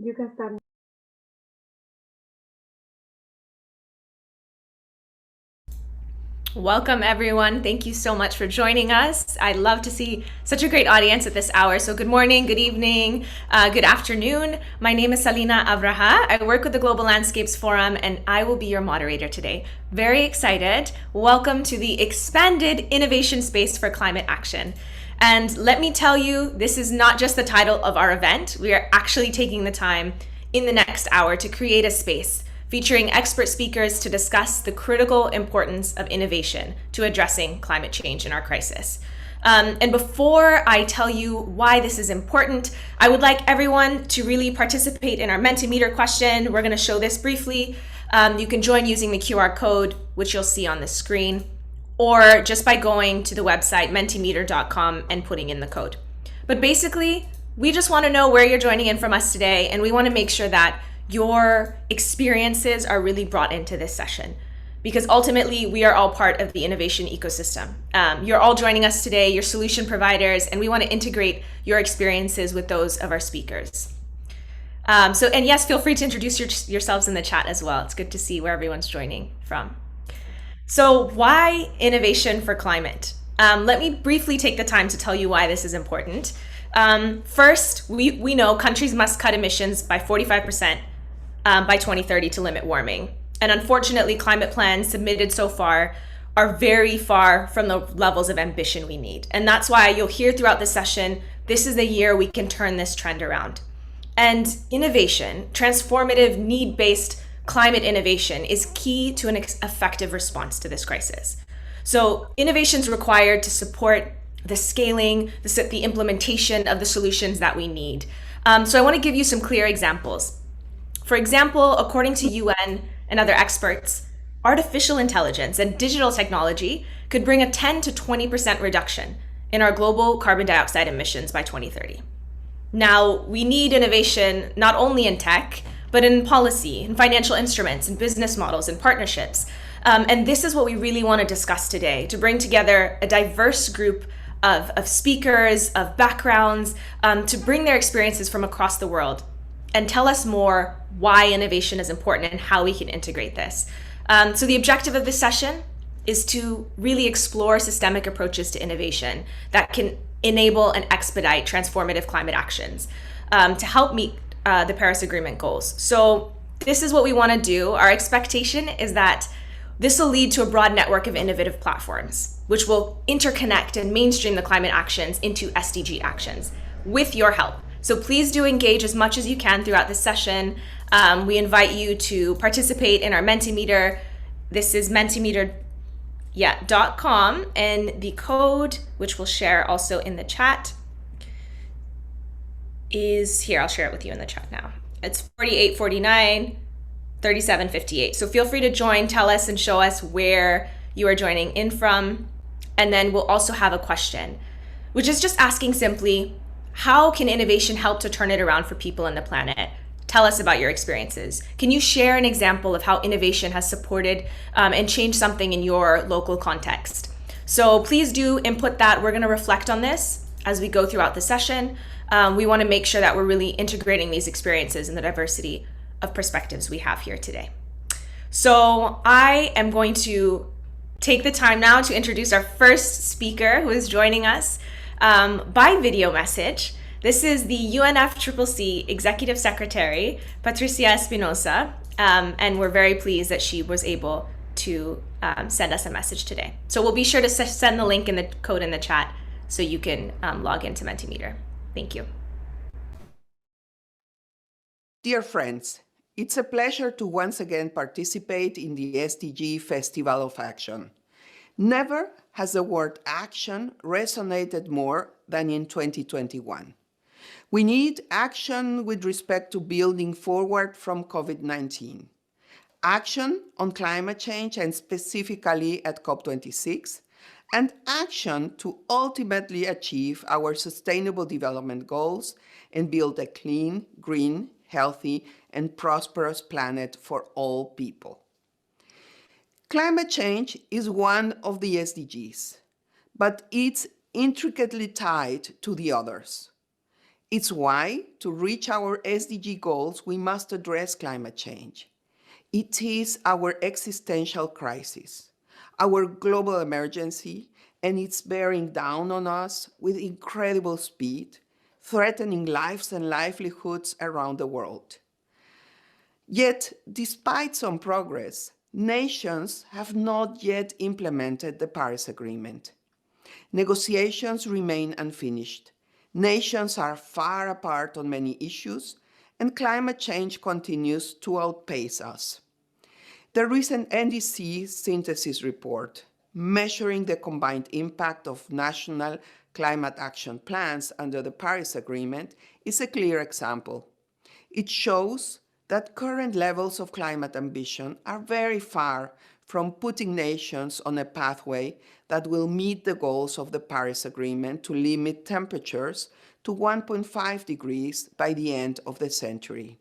You can start. Welcome, everyone. Thank you so much for joining us. I love to see such a great audience at this hour. So good morning, good evening, good afternoon. My name is Elena Hub. I work with the Global Landscapes Forum, and I will be your moderator today. Very excited. Welcome to the expanded innovation space for climate action. And let me tell you, this is not just the title of our event. We are actually taking the time in the next hour to create a space featuring expert speakers to discuss the critical importance of innovation to addressing climate change in our crisis. And before I tell you why this is important, I would like everyone to really participate in our Mentimeter question. We're going to show this briefly. You can join using the QR code, which you'll see on the screen, or just by going to the website mentimeter.com and putting in the code. But basically, we just want to know where you're joining in from us today, and we want to make sure that your experiences are really brought into this session, because ultimately we are all part of the innovation ecosystem. You're all joining us today, you're solution providers, and we want to integrate your experiences with those of our speakers. And yes, feel free to introduce yourselves in the chat as well. It's good to see where everyone's joining from. So why innovation for climate? Let me briefly take the time to tell you why this is important. First, we know countries must cut emissions by 45% by 2030 to limit warming. And unfortunately, climate plans submitted so far are very far from the levels of ambition we need. And that's why you'll hear throughout the session, this is the year we can turn this trend around. And innovation, transformative, need-based climate innovation is key to an effective response to this crisis. So innovation is required to support the scaling, the implementation of the solutions that we need. So I want to give you some clear examples. For example, according to UN and other experts, artificial intelligence and digital technology could bring a 10 to 20% reduction in our global carbon dioxide emissions by 2030. Now, we need innovation not only in tech, but in policy, in financial instruments, in business models, and partnerships. And this is what we really want to discuss today, to bring together a diverse group of speakers, of backgrounds, to bring their experiences from across the world and tell us more why innovation is important and how we can integrate this. So the objective of this session is to really explore systemic approaches to innovation that can enable and expedite transformative climate actions to help meet the Paris Agreement goals. So this is what we want to do. Our expectation is that this will lead to a broad network of innovative platforms, which will interconnect and mainstream the climate actions into SDG actions with your help. So please do engage as much as you can throughout this session. We invite you to participate in our Mentimeter. This is mentimeter.com, and the code, which we'll share also in the chat, is here. I'll share it with you in the chat now. It's 4849 3758. So feel free to join, tell us, and show us where you are joining in from. And then we'll also have a question, which is just asking simply, how can innovation help to turn it around for people on the planet? Tell us about your experiences. Can you share an example of how innovation has supported and changed something in your local context? So please do input that. We're going to reflect on this as we go throughout the session. We want to make sure that we're really integrating these experiences and the diversity of perspectives we have here today. So I am going to take the time now to introduce our first speaker who is joining us by video message. This is the UNFCCC Executive Secretary, Patricia Espinosa, and we're very pleased that she was able to send us a message today. So we'll be sure to send the link in the code in the chat so you can log into Mentimeter. Thank you. Dear friends, it's a pleasure to once again participate in the SDG Festival of Action. Never has the word action resonated more than in 2021. We need action with respect to building forward from COVID-19, action on climate change and specifically at COP26, and action to ultimately achieve our Sustainable Development Goals and build a clean, green, healthy, and prosperous planet for all people. Climate change is one of the SDGs, but it's intricately tied to the others. It's why, to reach our SDG goals, we must address climate change. It is our existential crisis, our global emergency, and it's bearing down on us with incredible speed, threatening lives and livelihoods around the world. Yet, despite some progress, nations have not yet implemented the Paris Agreement. Negotiations remain unfinished. Nations are far apart on many issues, and climate change continues to outpace us. The recent NDC synthesis report, measuring the combined impact of national climate action plans under the Paris Agreement, is a clear example. It shows that current levels of climate ambition are very far from putting nations on a pathway that will meet the goals of the Paris Agreement to limit temperatures to 1.5 degrees by the end of the century.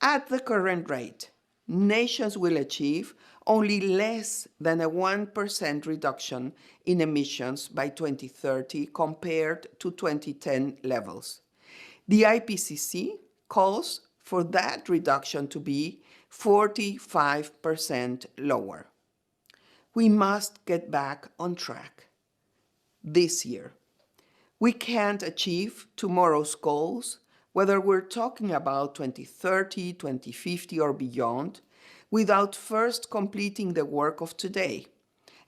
At the current rate, nations will achieve only less than a 1% reduction in emissions by 2030 compared to 2010 levels. The IPCC calls for that reduction to be 45% lower. We must get back on track this year. We can't achieve tomorrow's goals, whether we're talking about 2030, 2050, or beyond, without first completing the work of today.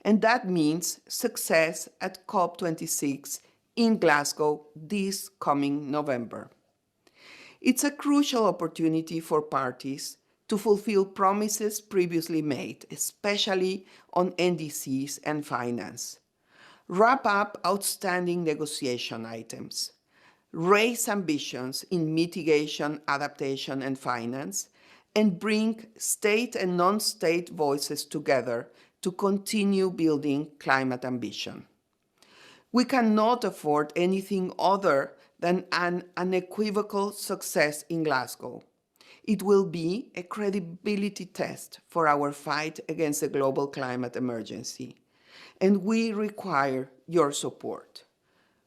And that means success at COP26 in Glasgow this coming November. It's a crucial opportunity for parties to fulfill promises previously made, especially on NDCs and finance. Wrap up outstanding negotiation items. Raise ambitions in mitigation, adaptation, and finance, and bring state and non-state voices together to continue building climate ambition. We cannot afford anything other than an unequivocal success in Glasgow. It will be a credibility test for our fight against the global climate emergency, and we require your support.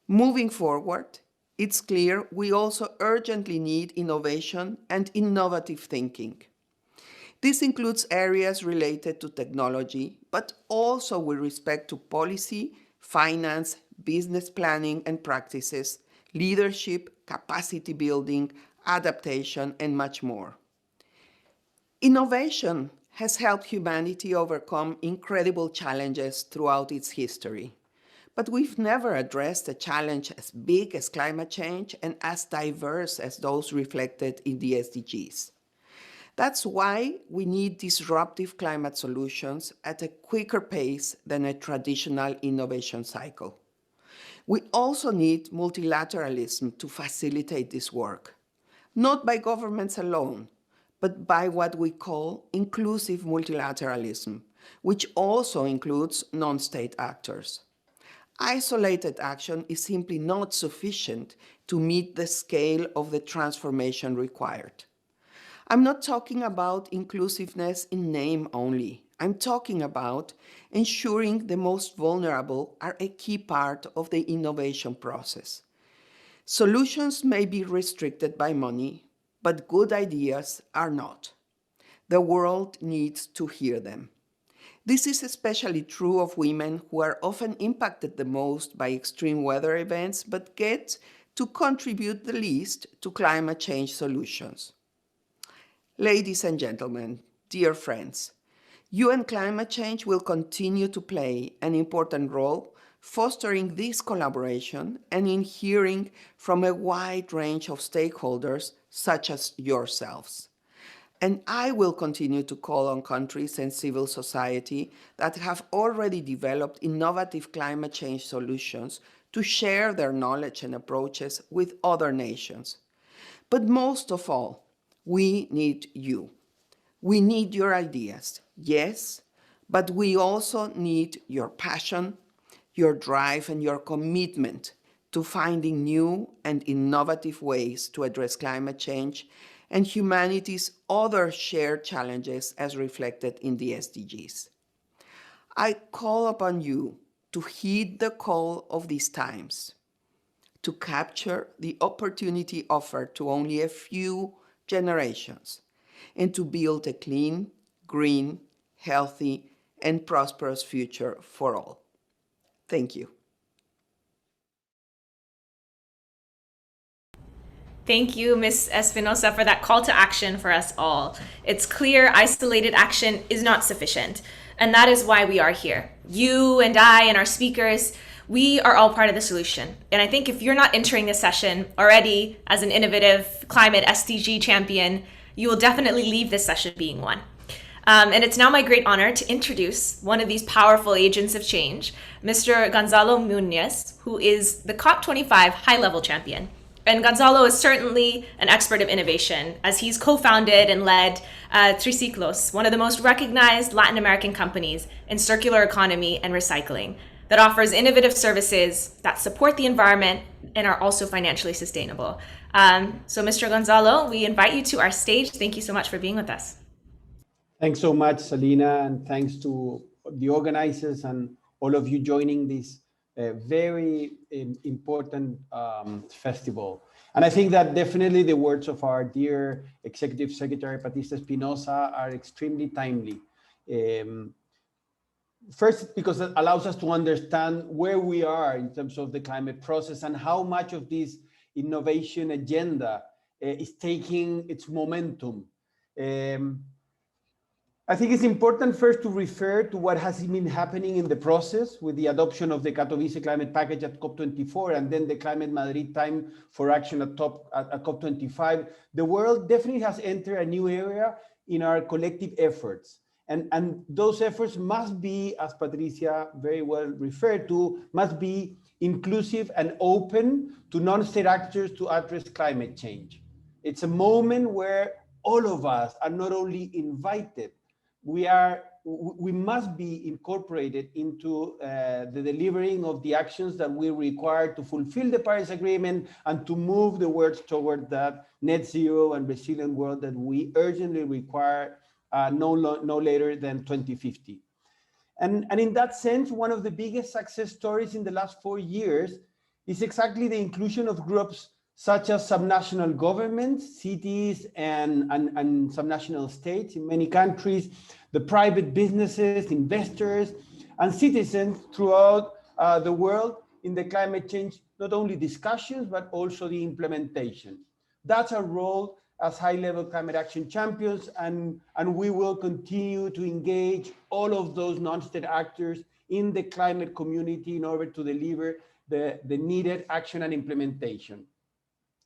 Moving forward, it's clear we also urgently need innovation and innovative thinking. This includes areas related to technology, but also with respect to policy, finance, business planning and practices, leadership, capacity building, adaptation, and much more. Innovation has helped humanity overcome incredible challenges throughout its history. But we've never addressed a challenge as big as climate change and as diverse as those reflected in the SDGs. That's why we need disruptive climate solutions at a quicker pace than a traditional innovation cycle. We also need multilateralism to facilitate this work, not by governments alone, but by what we call inclusive multilateralism, which also includes non-state actors. Isolated action is simply not sufficient to meet the scale of the transformation required. I'm not talking about inclusiveness in name only. I'm talking about ensuring the most vulnerable are a key part of the innovation process. Solutions may be restricted by money, but good ideas are not. The world needs to hear them. This is especially true of women who are often impacted the most by extreme weather events, but get to contribute the least to climate change solutions. Ladies and gentlemen, dear friends, UN climate change will continue to play an important role fostering this collaboration and in hearing from a wide range of stakeholders such as yourselves. And I will continue to call on countries and civil society that have already developed innovative climate change solutions to share their knowledge and approaches with other nations. But most of all, we need you. We need your ideas, yes, but we also need your passion, your drive, and your commitment to finding new and innovative ways to address climate change and humanity's other shared challenges as reflected in the SDGs. I call upon you to heed the call of these times, to capture the opportunity offered to only a few generations and to build a clean, green, healthy, and prosperous future for all. Thank you. Thank you, Ms. Espinosa, for that call to action for us all. It's clear isolated action is not sufficient, and that is why we are here. You and I and our speakers, we are all part of the solution. And I think if you're not entering this session already as an innovative climate SDG champion, you will definitely leave this session being one. And it's now my great honor to introduce one of these powerful agents of change, Mr. Gonzalo Munoz, who is the COP25 high-level champion. And Gonzalo is certainly an expert of innovation, as he's co-founded and led Triciclos, one of the most recognized Latin American companies in circular economy and recycling, that offers innovative services that support the environment and are also financially sustainable. So Mr. Gonzalo, we invite you to our stage. Thank you so much for being with us. Thanks so much, Selena, and thanks to the organizers and all of you joining this very important festival. And I think that definitely the words of our dear Executive Secretary Patricia Espinosa are extremely timely. First, because it allows us to understand where we are in terms of the climate process and how much of this innovation agenda is taking its momentum. I think it's important first to refer to what has been happening in the process with the adoption of the Katowice climate package at COP24 and then the Climate Madrid time for action at COP25. The world definitely has entered a new area in our collective efforts. And those efforts must be, as Patricia very well referred to, must be inclusive and open to non-state actors to address climate change. It's a moment where all of us are not only invited, we must be incorporated into the delivering of the actions that we require to fulfill the Paris Agreement and to move the world toward that net zero and resilient world that we urgently require no later than 2050. And in that sense, one of the biggest success stories in the last 4 years is exactly the inclusion of groups such as subnational governments, cities, and subnational states in many countries, the private businesses, investors, and citizens throughout the world in the climate change, not only discussions, but also the implementation. That's our role as high-level climate action champions, and we will continue to engage all of those non-state actors in the climate community in order to deliver the needed action and implementation.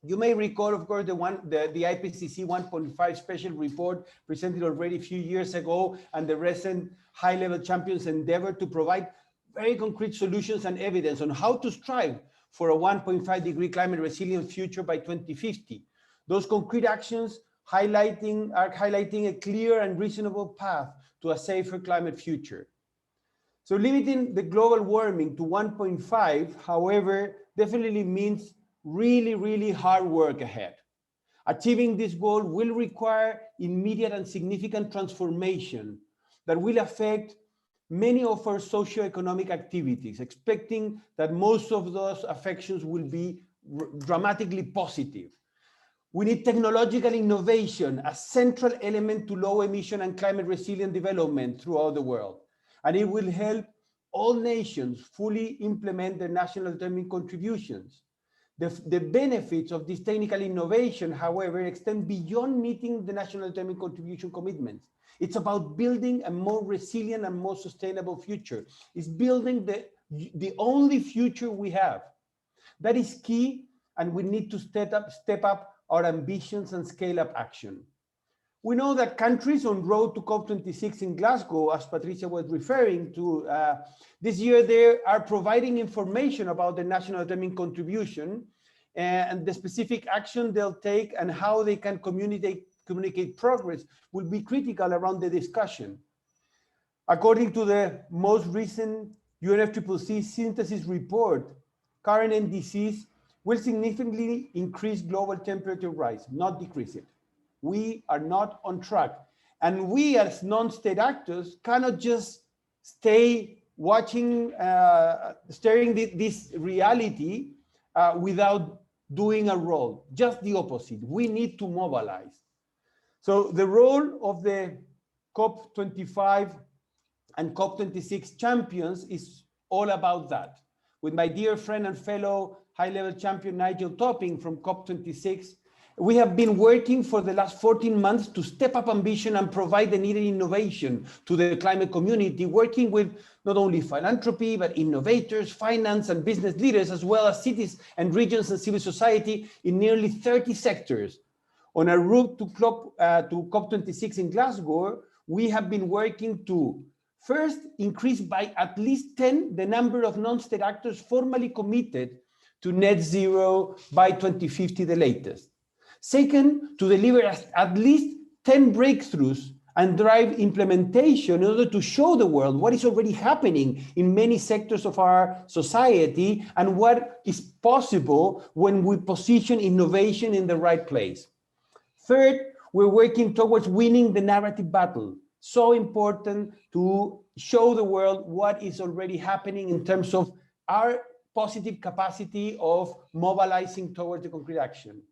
You may recall, of course, the IPCC 1.5 special report presented already a few years ago, and the recent high-level champions endeavor to provide very concrete solutions and evidence on how to strive for a 1.5-degree climate resilient future by 2050. Those concrete actions are highlighting a clear and reasonable path to a safer climate future. So limiting the global warming to 1.5, however, definitely means really hard work ahead. Achieving this goal will require immediate and significant transformation that will affect many of our socioeconomic activities, expecting that most of those affections will be dramatically positive. We need technological innovation, a central element to low emission and climate resilient development throughout the world. And it will help all nations fully implement their national determined contributions. The benefits of this technical innovation, however, extend beyond meeting the national determined contribution commitments. It's about building a more resilient and more sustainable future. It's building the only future we have. That is key, and we need to step up our ambitions and scale up action. We know that countries on road to COP26 in Glasgow, as Patricia was referring to, this year they are providing information about the national determined contribution and the specific action they'll take and how they can communicate progress will be critical around the discussion. According to the most recent UNFCCC synthesis report, current NDCs will significantly increase global temperature rise, not decrease it. We are not on track. And we as non-state actors cannot just stay watching, staring this reality without doing a role, just the opposite. We need to mobilize. So the role of the COP25 and COP26 champions is all about that. With my dear friend and fellow high-level champion Nigel Topping from COP26, we have been working for the last 14 months to step up ambition and provide the needed innovation to the climate community, working with not only philanthropy, but innovators, finance and business leaders, as well as cities and regions and civil society in nearly 30 sectors. On our route to COP26 in Glasgow, we have been working to first increase by at least 10 the number of non-state actors formally committed to net zero by 2050, the latest. Second, to deliver at least 10 breakthroughs and drive implementation in order to show the world what is already happening in many sectors of our society and what is possible when we position innovation in the right place. Third, we're working towards winning the narrative battle. So important to show the world what is already happening in terms of our positive capacity of mobilizing towards the concrete action.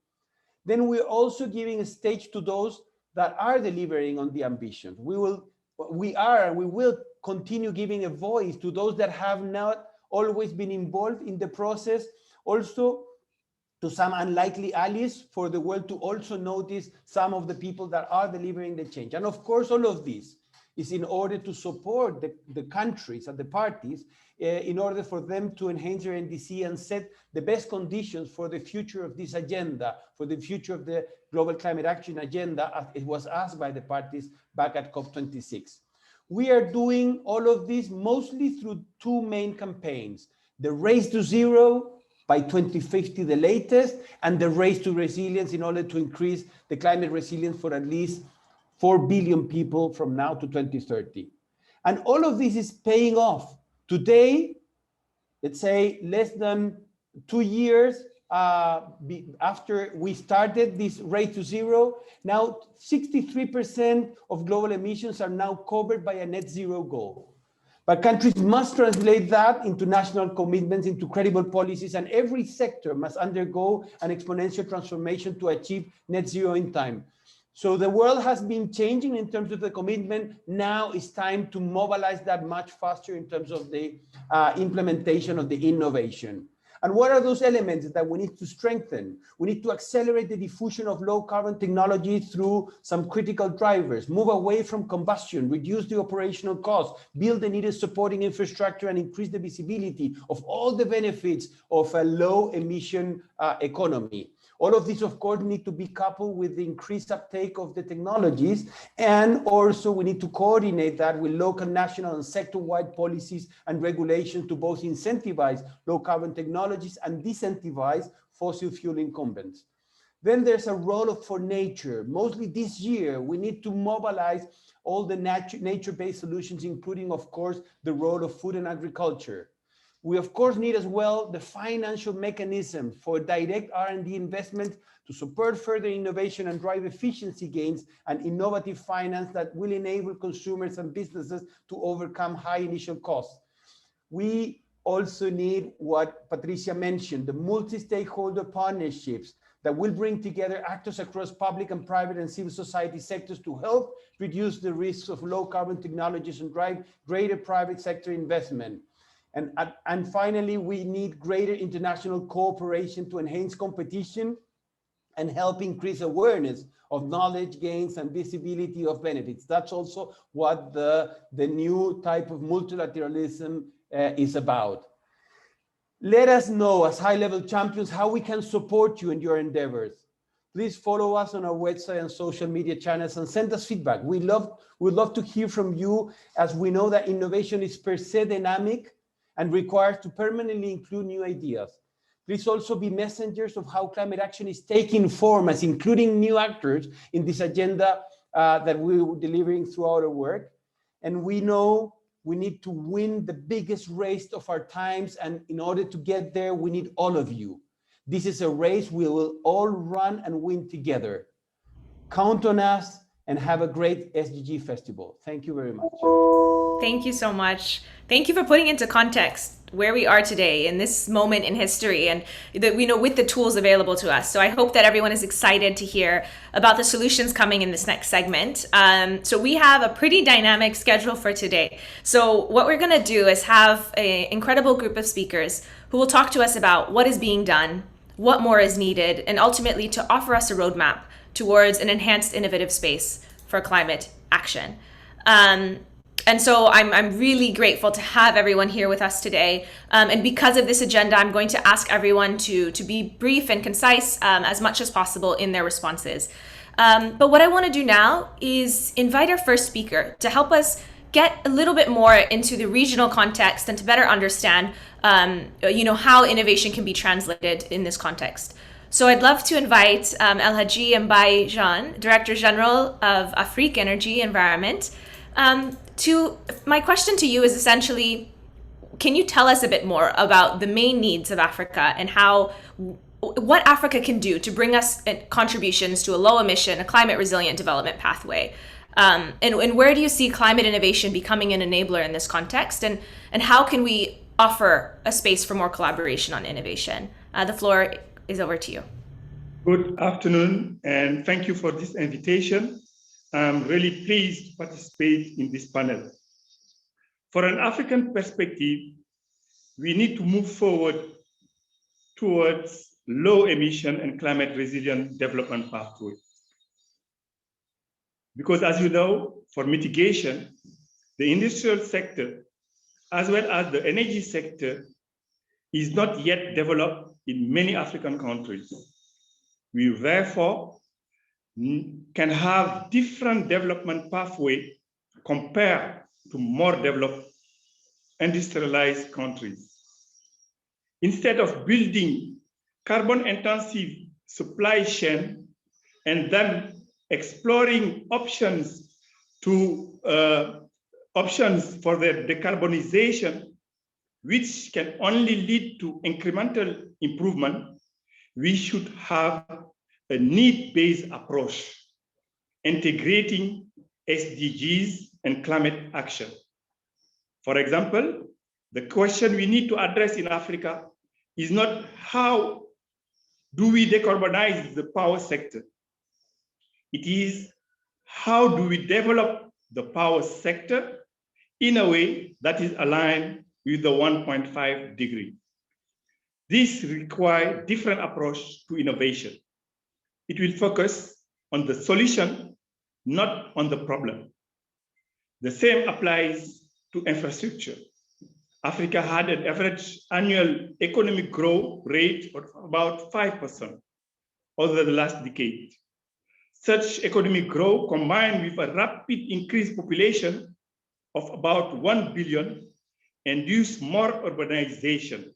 Then we're also giving a stage to those that are delivering on the ambition. We will continue giving a voice to those that have not always been involved in the process, also to some unlikely allies for the world to also notice some of the people that are delivering the change. And of course, all of this is in order to support the countries and the parties in order for them to enhance their NDC and set the best conditions for the future of this agenda, for the future of the global climate action agenda, as it was asked by the parties back at COP26. We are doing all of this mostly through two main campaigns: the Race to Zero by 2050, the latest, and the Race to Resilience, in order to increase the climate resilience for at least 4 billion people from now to 2030. And all of this is paying off. Today, let's say less than 2 years after we started this Race to Zero, now 63% of global emissions are now covered by a net zero goal. But countries must translate that into national commitments, into credible policies, and every sector must undergo an exponential transformation to achieve net zero in time. So the world has been changing in terms of the commitment. Now it's time to mobilize that much faster in terms of the implementation of the innovation. And what are those elements that we need to strengthen? We need to accelerate the diffusion of low carbon technology through some critical drivers, move away from combustion, reduce the operational costs, build the needed supporting infrastructure, and increase the visibility of all the benefits of a low emission economy. All of this, of course, need to be coupled with the increased uptake of the technologies. And also we need to coordinate that with local, national, and sector-wide policies and regulations to both incentivize low carbon technologies and disincentivize fossil fuel incumbents. Then there's a role for nature. Mostly this year, we need to mobilize all the nature-based solutions, including, of course, the role of food and agriculture. We, of course, need as well the financial mechanism for direct R&D investment to support further innovation and drive efficiency gains and innovative finance that will enable consumers and businesses to overcome high initial costs. We also need what Patricia mentioned, the multi-stakeholder partnerships that will bring together actors across public and private and civil society sectors to help reduce the risks of low carbon technologies and drive greater private sector investment. And finally, we need greater international cooperation to enhance competition and help increase awareness of knowledge gains and visibility of benefits. That's also what the new type of multilateralism is about. Let us know as high-level champions how we can support you in your endeavors. Please follow us on our website and social media channels and send us feedback. We'd love to hear from you, as we know that innovation is per se dynamic and requires to permanently include new ideas. Please also be messengers of how climate action is taking form, as including new actors in this agenda that we're delivering throughout our work. And we know we need to win the biggest race of our times. And in order to get there, we need all of you. This is a race we will all run and win together. Count on us and have a great SDG festival. Thank you very much. Thank you so much. Thank you for putting into context where we are today in this moment in history, and that we know with the tools available to us. So I hope that everyone is excited to hear about the solutions coming in this next segment. So we have a pretty dynamic schedule for today. So what we're going to do is have an incredible group of speakers who will talk to us about what is being done, what more is needed, and ultimately to offer us a roadmap towards an enhanced innovative space for climate action. And so I'm really grateful to have everyone here with us today. And because of this agenda, I'm going to ask everyone to be brief and concise as much as possible in their responses. But what I want to do now is invite our first speaker to help us get a little bit more into the regional context and to better understand how innovation can be translated in this context. So I'd love to invite El Hadji Mbaye Jean, Director General of Afrique Energy Environment. My question to you is essentially, can you tell us a bit more about the main needs of Africa and what Africa can do to bring us contributions to a low emission, a climate resilient development pathway? And where do you see climate innovation becoming an enabler in this context? And how can we offer a space for more collaboration on innovation? The floor is over to you. Good afternoon, and thank you for this invitation. I'm really pleased to participate in this panel. For an African perspective, we need to move forward towards low emission and climate resilient development pathway. Because as you know, for mitigation, the industrial sector, as well as the energy sector, is not yet developed in many African countries. We therefore can have different development pathways compared to more developed industrialized countries. Instead of building carbon-intensive supply chain and then exploring options for their decarbonization, which can only lead to incremental improvement, we should have a need-based approach, integrating SDGs and climate action. For example, the question we need to address in Africa is not how do we decarbonize the power sector. It is how do we develop the power sector in a way that is aligned with the 1.5 degree. This requires different approach to innovation. It will focus on the solution, not on the problem. The same applies to infrastructure. Africa had an average annual economic growth rate of about 5% over the last decade. Such economic growth combined with a rapid increased population of about 1 billion induced more urbanization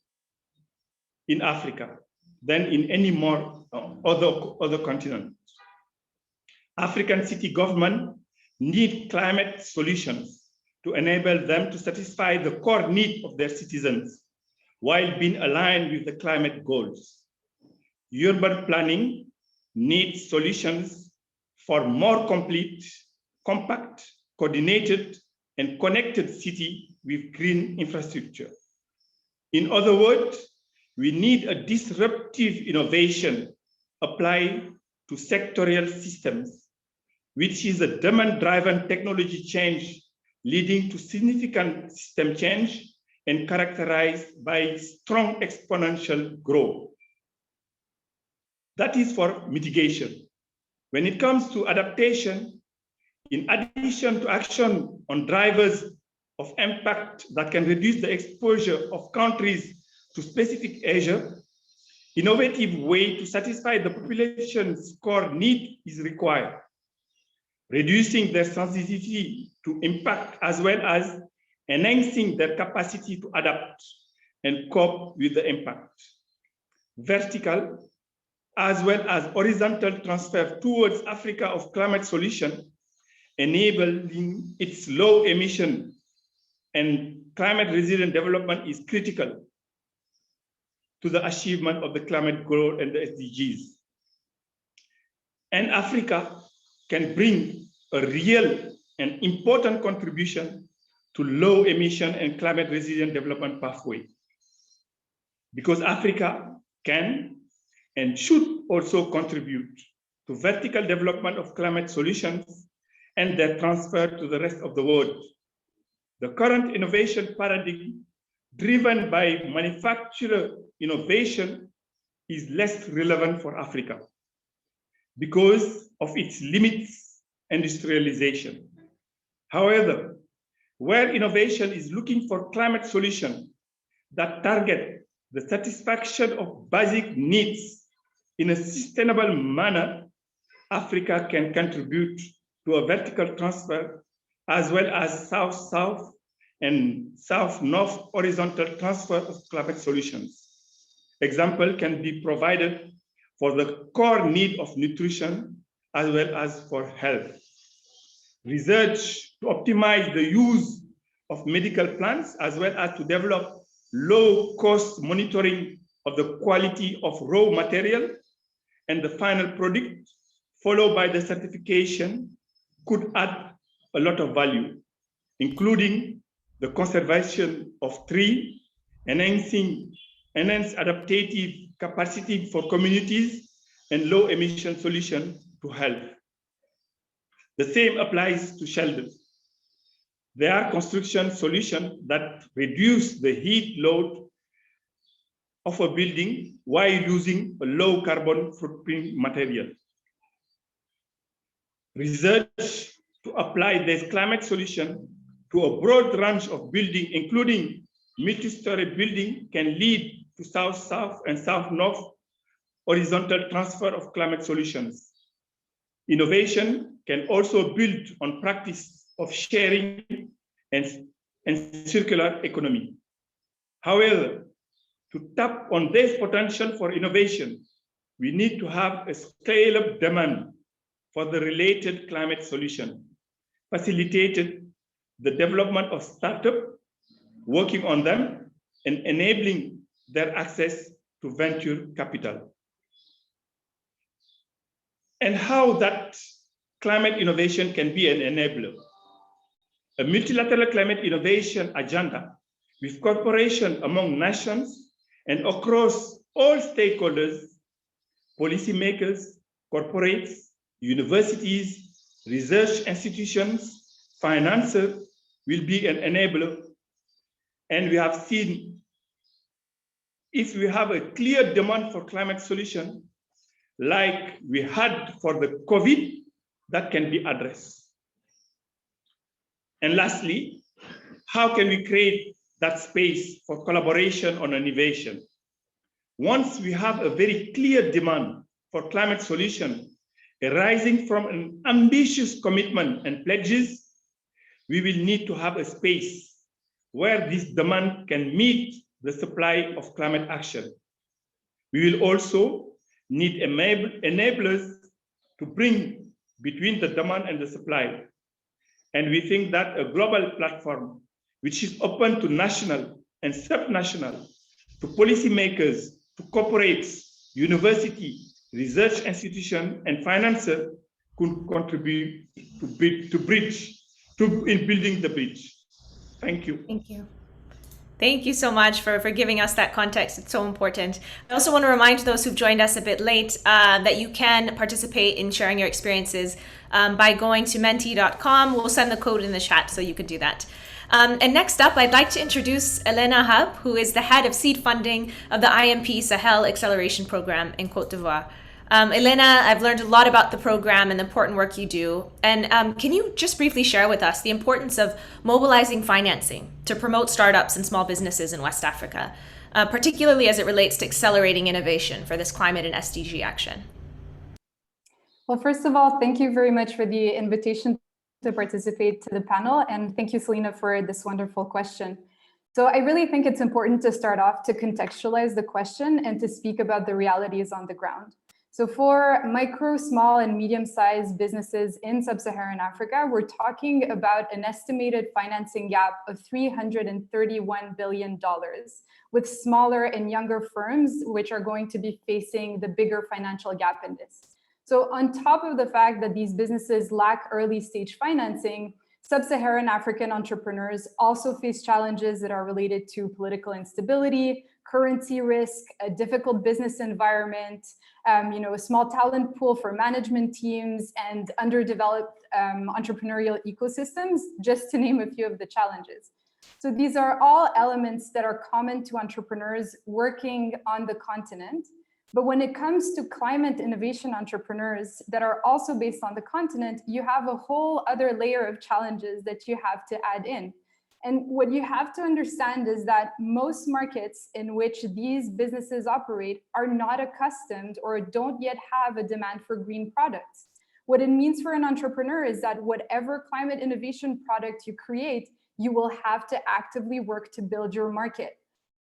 in Africa than in any more other continent. African city government need climate solutions to enable them to satisfy the core needs of their citizens while being aligned with the climate goals. Urban planning needs solutions for more complete, compact, coordinated, and connected city with green infrastructure. In other words, we need a disruptive innovation applied to sectorial systems, which is a demand-driven technology change leading to significant system change and characterized by strong exponential growth. That is for mitigation. When it comes to adaptation, in addition to action on drivers of impact that can reduce the exposure of countries to specific Asia, innovative way to satisfy the population's core need is required, reducing their sensitivity to impact as well as enhancing their capacity to adapt and cope with the impact. Vertical as well as horizontal transfer towards Africa of climate solution, enabling its low emission and climate resilient development is critical to the achievement of the climate goal and the SDGs. And Africa can bring a real and important contribution to low emission and climate resilient development pathway. Because Africa can and should also contribute to vertical development of climate solutions and their transfer to the rest of the world. The current innovation paradigm driven by manufacturer innovation is less relevant for Africa because of its limits industrialization. However, where innovation is looking for climate solutions that target the satisfaction of basic needs in a sustainable manner, Africa can contribute to a vertical transfer as well as south-south and south-north horizontal transfer of climate solutions. Example can be provided for the core need of nutrition as well as for health. Research to optimize the use of medical plants as well as to develop low-cost monitoring of the quality of raw material and the final product, followed by the certification, could add a lot of value, including the conservation of trees, enhance adaptive capacity for communities, and low emission solutions to health. The same applies to shelters. There are construction solutions that reduce the heat load of a building while using a low carbon footprint material. Research to apply this climate solution to a broad range of buildings, including multi-story building, can lead to south-south and south-north horizontal transfer of climate solutions. Innovation can also build on practice of sharing and circular economy. However, to tap on this potential for innovation, we need to have a scale-up demand for the related climate solution, facilitated the development of startups working on them and enabling their access to venture capital. And how that climate innovation can be an enabler. A multilateral climate innovation agenda with cooperation among nations and across all stakeholders, policymakers, corporates, universities, research institutions, financiers will be an enabler. And we have seen if we have a clear demand for climate solution, like we had for the COVID, that can be addressed. And lastly, how can we create that space for collaboration on innovation? Once we have a very clear demand for climate solution arising from an ambitious commitment and pledges, we will need to have a space where this demand can meet the supply of climate action. We will also need enablers to bring between the demand and the supply. And we think that a global platform, which is open to national and subnational, to policymakers, to corporates, university, research institution, and financiers could contribute in building the bridge. Thank you. Thank you. Thank you so much for giving us that context. It's so important. I also want to remind those who've joined us a bit late that you can participate in sharing your experiences by going to menti.com. We'll send the code in the chat so you can do that. And next up, I'd like to introduce Elena Hub, who is the head of seed funding of the IMP Sahel Acceleration Program in Côte d'Ivoire. Elena, I've learned a lot about the program and the important work you do. And can you just briefly share with us the importance of mobilizing financing to promote startups and small businesses in West Africa, particularly as it relates to accelerating innovation for this climate and SDG action? Well, first of all, thank you very much for the invitation to participate to the panel. And thank you, Selena, for this wonderful question. So I really think it's important to start off to contextualize the question and to speak about the realities on the ground. So for micro, small, and medium-sized businesses in sub-Saharan Africa, we're talking about an estimated financing gap of $331 billion, with smaller and younger firms, which are going to be facing the bigger financial gap in this. So on top of the fact that these businesses lack early stage financing, Sub-Saharan African entrepreneurs also face challenges that are related to political instability, currency risk, a difficult business environment, a small talent pool for management teams, and underdeveloped entrepreneurial ecosystems, just to name a few of the challenges. So these are all elements that are common to entrepreneurs working on the continent. But when it comes to climate innovation entrepreneurs that are also based on the continent, you have a whole other layer of challenges that you have to add in. And what you have to understand is that most markets in which these businesses operate are not accustomed or don't yet have a demand for green products. What it means for an entrepreneur is that whatever climate innovation product you create, you will have to actively work to build your market.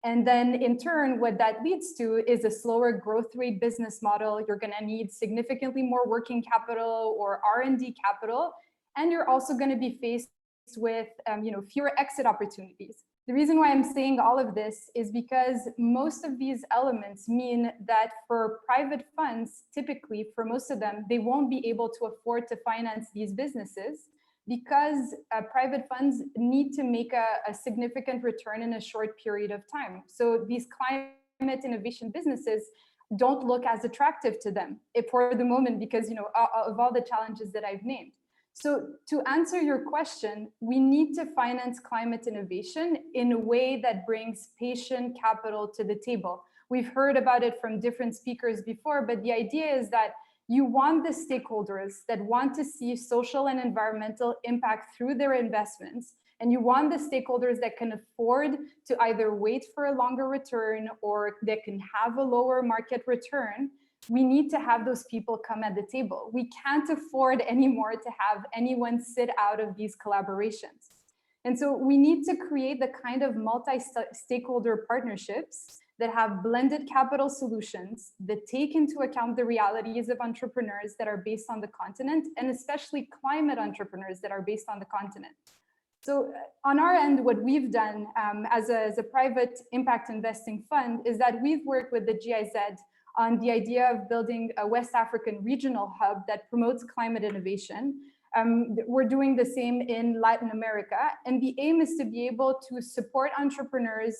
And then in turn, what that leads to is a slower growth rate business model. You're going to need significantly more working capital or R&D capital. And you're also going to be faced with fewer exit opportunities. The reason why I'm saying all of this is because most of these elements mean that for private funds, typically for most of them, they won't be able to afford to finance these businesses because private funds need to make a significant return in a short period of time. So these climate innovation businesses don't look as attractive to them for the moment because of all the challenges that I've named. So to answer your question, we need to finance climate innovation in a way that brings patient capital to the table. We've heard about it from different speakers before, but the idea is that you want the stakeholders that want to see social and environmental impact through their investments, and you want the stakeholders that can afford to either wait for a longer return or that can have a lower market return. We need to have those people come at the table. We can't afford anymore to have anyone sit out of these collaborations. And so we need to create the kind of multi-stakeholder partnerships that have blended capital solutions that take into account the realities of entrepreneurs that are based on the continent, and especially climate entrepreneurs that are based on the continent. So on our end, what we've done as a private impact investing fund is that we've worked with the GIZ on the idea of building a West African regional hub that promotes climate innovation. We're doing the same in Latin America. And the aim is to be able to support entrepreneurs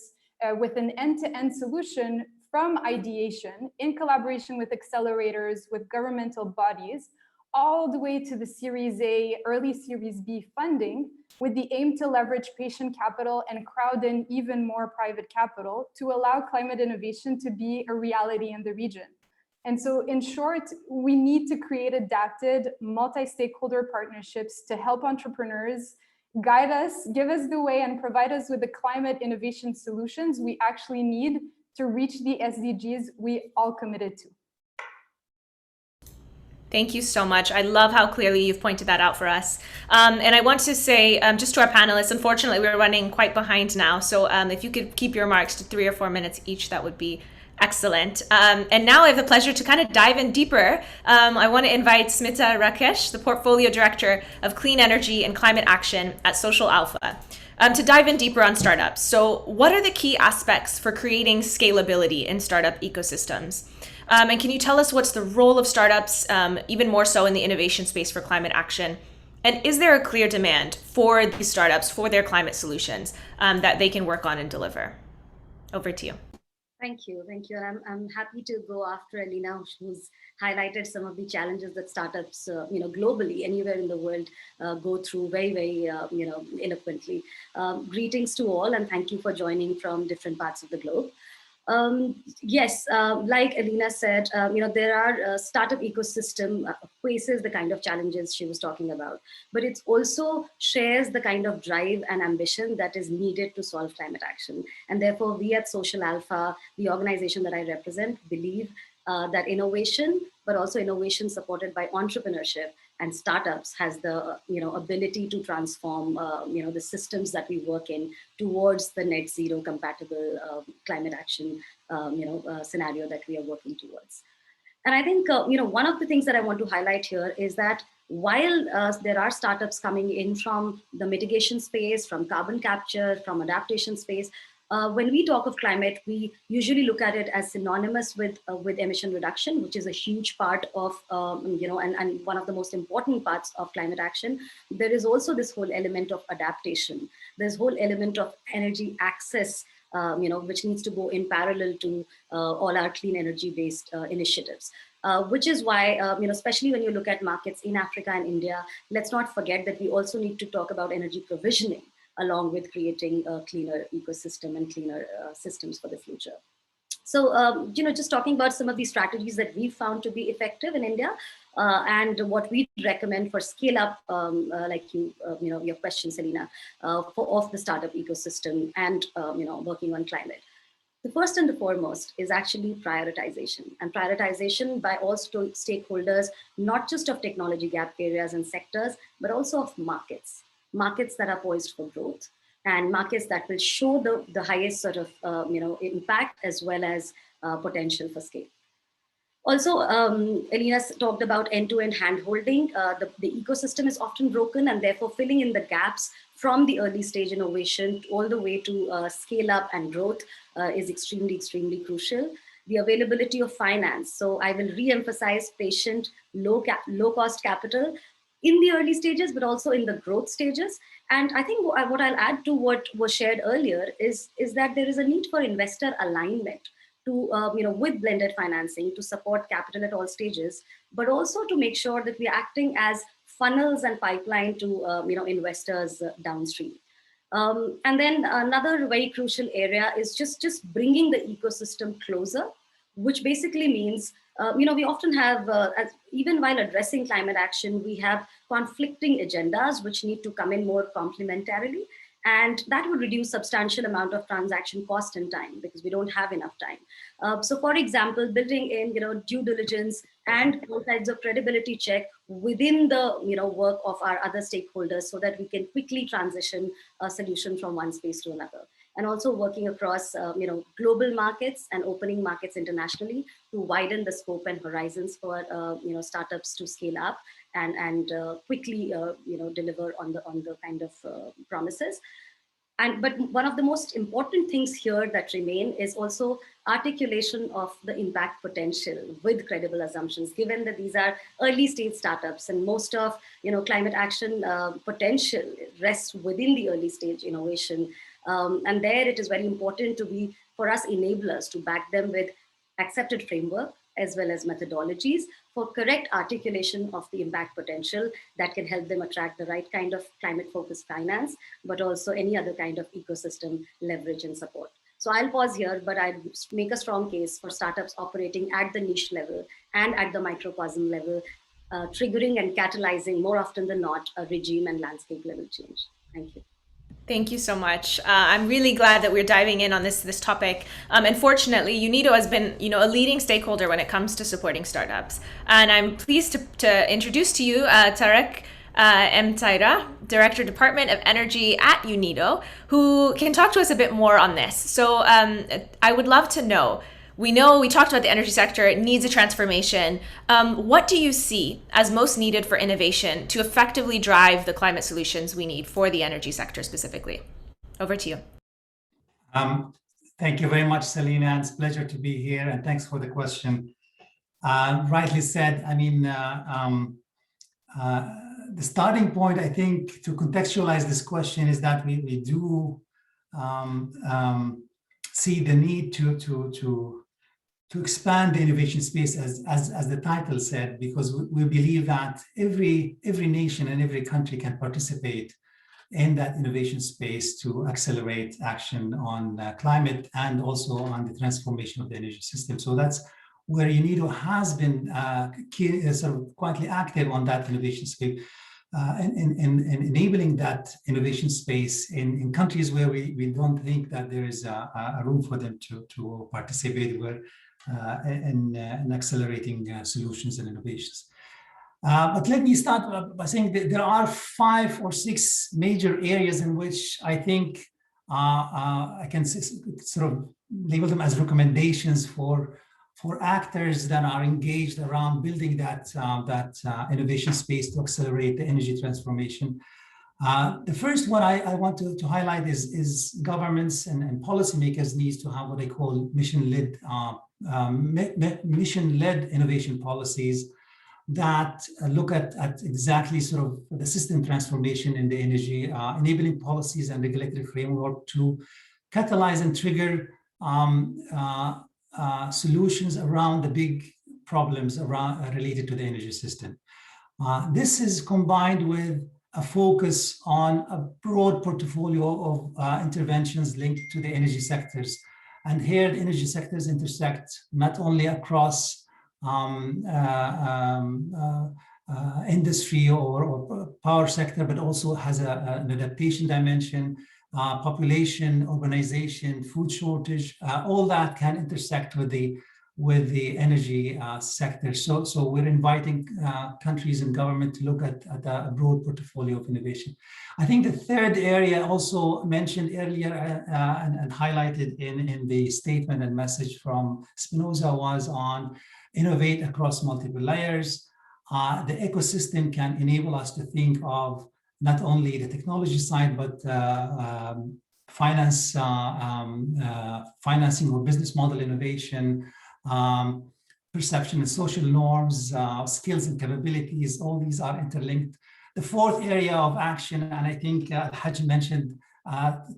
with an end-to-end solution from ideation in collaboration with accelerators, with governmental bodies, all the way to the Series A, early Series B funding, with the aim to leverage patient capital and crowd in even more private capital to allow climate innovation to be a reality in the region. And so in short, we need to create adapted multi-stakeholder partnerships to help entrepreneurs guide us, give us the way, and provide us with the climate innovation solutions we actually need to reach the SDGs we all committed to. Thank you so much. I love how clearly you've pointed that out for us. And I want to say just to our panelists, unfortunately, we're running quite behind now. So if you could keep your remarks to 3 or 4 minutes each, that would be excellent. And now I have the pleasure to kind of dive in deeper. I want to invite Smita Rakesh, the Portfolio Director of Clean Energy and Climate Action at Social Alpha, to dive in deeper on startups. So what are the key aspects for creating scalability in startup ecosystems? And can you tell us what's the role of startups, even more so in the innovation space for climate action? And is there a clear demand for these startups, for their climate solutions that they can work on and deliver? Over to you. Thank you. And I'm happy to go after Elena, who's highlighted some of the challenges that startups, globally, anywhere in the world, go through very, very, eloquently. Greetings to all, and thank you for joining from different parts of the globe. Yes, like Elena said, there are startup ecosystem faces the kind of challenges she was talking about, but it also shares the kind of drive and ambition that is needed to solve climate action. And therefore, we at Social Alpha, the organization that I represent, believe that innovation, but also innovation supported by entrepreneurship and startups has the ability to transform the systems that we work in towards the net zero compatible climate action scenario that we are working towards. And I think one of the things that I want to highlight here is that while there are startups coming in from the mitigation space, from carbon capture, from adaptation space, When we talk of climate, we usually look at it as synonymous with emission reduction, which is a huge part of, and one of the most important parts of climate action. There is also this whole element of adaptation. There's whole element of energy access, which needs to go in parallel to all our clean energy-based initiatives. Which is why, especially when you look at markets in Africa and India, let's not forget that we also need to talk about energy provisioning, along with creating a cleaner ecosystem and cleaner systems for the future. So, just talking about some of these strategies that we found to be effective in India, and what we recommend for scale up, like your question, Selena, of the startup ecosystem and working on climate. The first and the foremost is actually prioritization, and prioritization by all stakeholders, not just of technology gap areas and sectors, but also of markets that are poised for growth, and markets that will show the highest sort of impact as well as potential for scale. Also, Elena talked about end-to-end hand-holding. The ecosystem is often broken, and therefore filling in the gaps from the early stage innovation all the way to scale up and growth is extremely, extremely crucial. The availability of finance. So I will re-emphasize patient, low-cost capital in the early stages, but also in the growth stages. And I think what I'll add to what was shared earlier is that there is a need for investor alignment to, with blended financing to support capital at all stages, but also to make sure that we are acting as funnels and pipeline to, investors downstream. And then another very crucial area is just bringing the ecosystem closer, which basically means, we often have, even while addressing climate action, we have conflicting agendas which need to come in more complementarily. And that would reduce substantial amount of transaction cost and time because we don't have enough time. So for example, building in, due diligence and all kinds of credibility check within the, work of our other stakeholders so that we can quickly transition a solution from one space to another. And also working across, global markets and opening markets internationally to widen the scope and horizons for, startups to scale up and quickly, deliver on the kind of promises. But one of the most important things here that remain is also articulation of the impact potential with credible assumptions, given that these are early stage startups and most of, climate action potential rests within the early stage innovation. And there it is very important for us enablers to back them with accepted framework as well as methodologies for correct articulation of the impact potential that can help them attract the right kind of climate-focused finance, but also any other kind of ecosystem leverage and support. So I'll pause here, but I'd make a strong case for startups operating at the niche level and at the microcosm level, triggering and catalyzing more often than not a regime and landscape level change. Thank you. Thank you so much. I'm really glad that we're diving in on this topic. Unfortunately, UNIDO has been, a leading stakeholder when it comes to supporting startups. And I'm pleased to introduce to you Tarek M. Taira, Director, Department of Energy at UNIDO, who can talk to us a bit more on this. So I would love to know, we talked about the energy sector, it needs a transformation. What do you see as most needed for innovation to effectively drive the climate solutions we need for the energy sector specifically? Over to you. Thank you very much, Selena. It's a pleasure to be here, and thanks for the question. Rightly said, the starting point, I think, to contextualize this question is that we do see the need to expand the innovation space, as the title said, because we believe that every nation and every country can participate in that innovation space to accelerate action on climate and also on the transformation of the energy system. So that's where UNIDO has been sort of quietly active on that innovation space, in enabling that innovation space in countries where we don't think that there is a room for them to participate in accelerating solutions and innovations. But let me start by saying that there are 5 or 6 major areas in which I think I can sort of label them as recommendations for actors that are engaged around building that innovation space to accelerate the energy transformation. The first one I want to highlight is governments and policymakers needs to have what I call mission-led innovation policies that look at exactly sort of the system transformation in the energy, enabling policies and regulatory framework to catalyze and trigger solutions around the big problems related to the energy system. This is combined with a focus on a broad portfolio of interventions linked to the energy sectors. And here the energy sectors intersect not only across industry or power sector, but also has an adaptation dimension, population, urbanization, food shortage, all that can intersect with the energy sector. So we're inviting countries and government to look at a broad portfolio of innovation. I think the third area also mentioned earlier and highlighted in the statement and message from Spinoza was on innovate across multiple layers. The ecosystem can enable us to think of not only the technology side, but financing or business model innovation, perception and social norms, skills and capabilities, all these are interlinked. The fourth area of action, and I think Haj mentioned,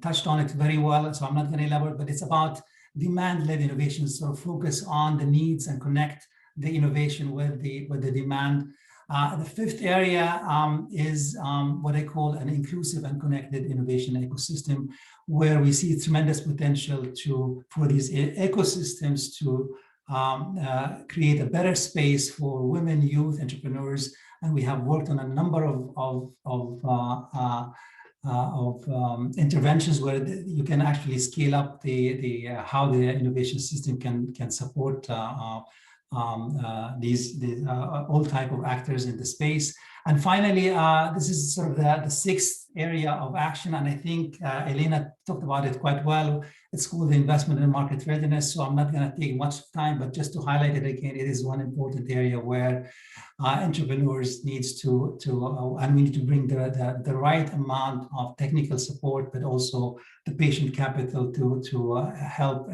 touched on it very well, so I'm not going to elaborate, but it's about demand-led innovation, so focus on the needs and connect the innovation with the demand. The fifth area is what I call an inclusive and connected innovation ecosystem, where we see tremendous potential for these ecosystems to create a better space for women, youth, entrepreneurs, and we have worked on a number of interventions where you can actually scale up how the innovation system can support these all type of actors in the space. And finally, this is sort of the sixth area of action, and I think Elena talked about it quite well. It's called the investment in market readiness, so I'm not going to take much time, but just to highlight it again, it is one important area where entrepreneurs needs to and we need to bring the right amount of technical support, but also the patient capital to help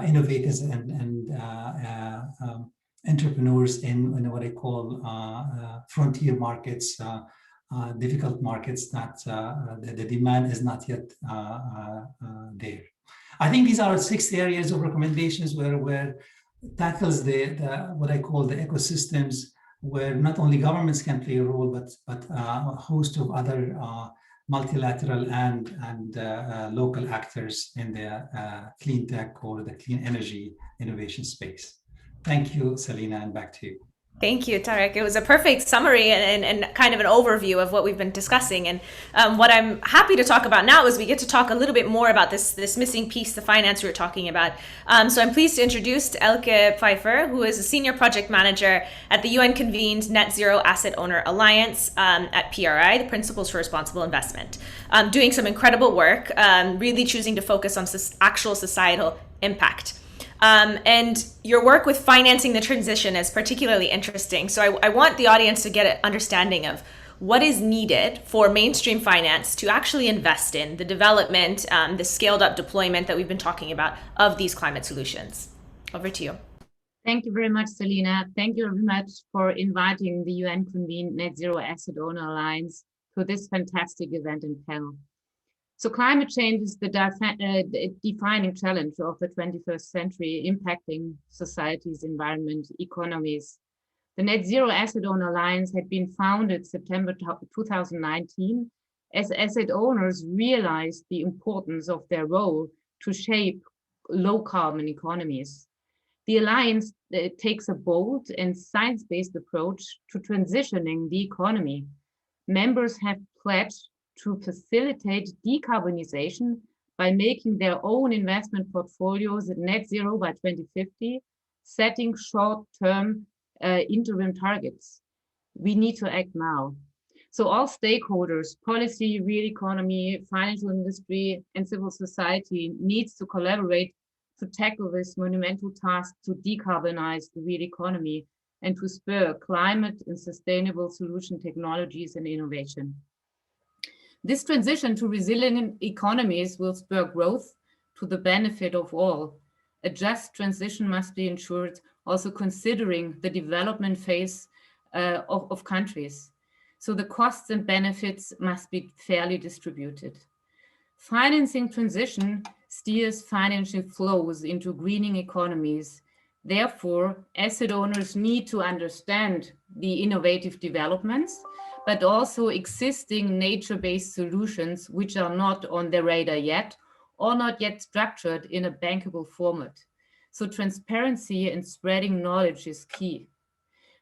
innovators and entrepreneurs in what I call frontier markets, difficult markets that the demand is not yet there. I think these are 6 areas of recommendations where tackles what I call the ecosystems, where not only governments can play a role, but a host of other multilateral and local actors in the clean tech or the clean energy innovation space. Thank you, Selena, and back to you. Thank you, Tarek. It was a perfect summary and kind of an overview of what we've been discussing. And what I'm happy to talk about now is we get to talk a little bit more about this missing piece, the finance we were talking about. So I'm pleased to introduce Elke Pfeiffer, who is a senior project manager at the UN-convened Net Zero Asset Owner Alliance at PRI, the Principles for Responsible Investment, doing some incredible work, really choosing to focus on actual societal impact. And your work with financing the transition is particularly interesting. So I want the audience to get an understanding of what is needed for mainstream finance to actually invest in the development, the scaled up deployment that we've been talking about of these climate solutions. Over to you. Thank you very much, Selena. Thank you very much for inviting the UN-convened Net Zero Asset Owner Alliance to this fantastic event and panel. So climate change is the defining challenge of the 21st century, impacting societies, environment, economies. The Net Zero Asset Owner Alliance had been founded September 2019 as asset owners realized the importance of their role to shape low carbon economies. The Alliance takes a bold and science-based approach to transitioning the economy. Members have pledged to facilitate decarbonization by making their own investment portfolios net zero by 2050, setting short-term interim targets. We need to act now. So all stakeholders, policy, real economy, financial industry, and civil society needs to collaborate to tackle this monumental task to decarbonize the real economy and to spur climate and sustainable solution technologies and innovation. This transition to resilient economies will spur growth to the benefit of all. A just transition must be ensured, also considering the development phase of countries. So the costs and benefits must be fairly distributed. Financing transition steers financial flows into greening economies. Therefore, asset owners need to understand the innovative developments, but also existing nature-based solutions which are not on their radar yet or not yet structured in a bankable format. So transparency and spreading knowledge is key.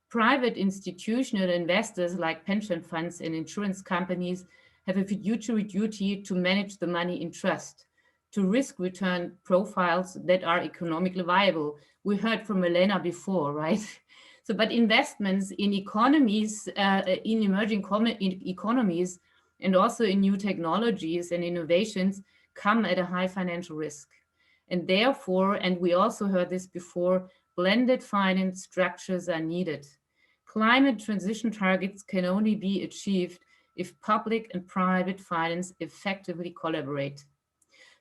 Private institutional investors like pension funds and insurance companies have a fiduciary duty to manage the money in trust, to risk return profiles that are economically viable. We heard from Elena before, right? So, but investments in economies, in emerging economies, and also in new technologies and innovations come at a high financial risk. And therefore, and we also heard this before, blended finance structures are needed. Climate transition targets can only be achieved if public and private finance effectively collaborate.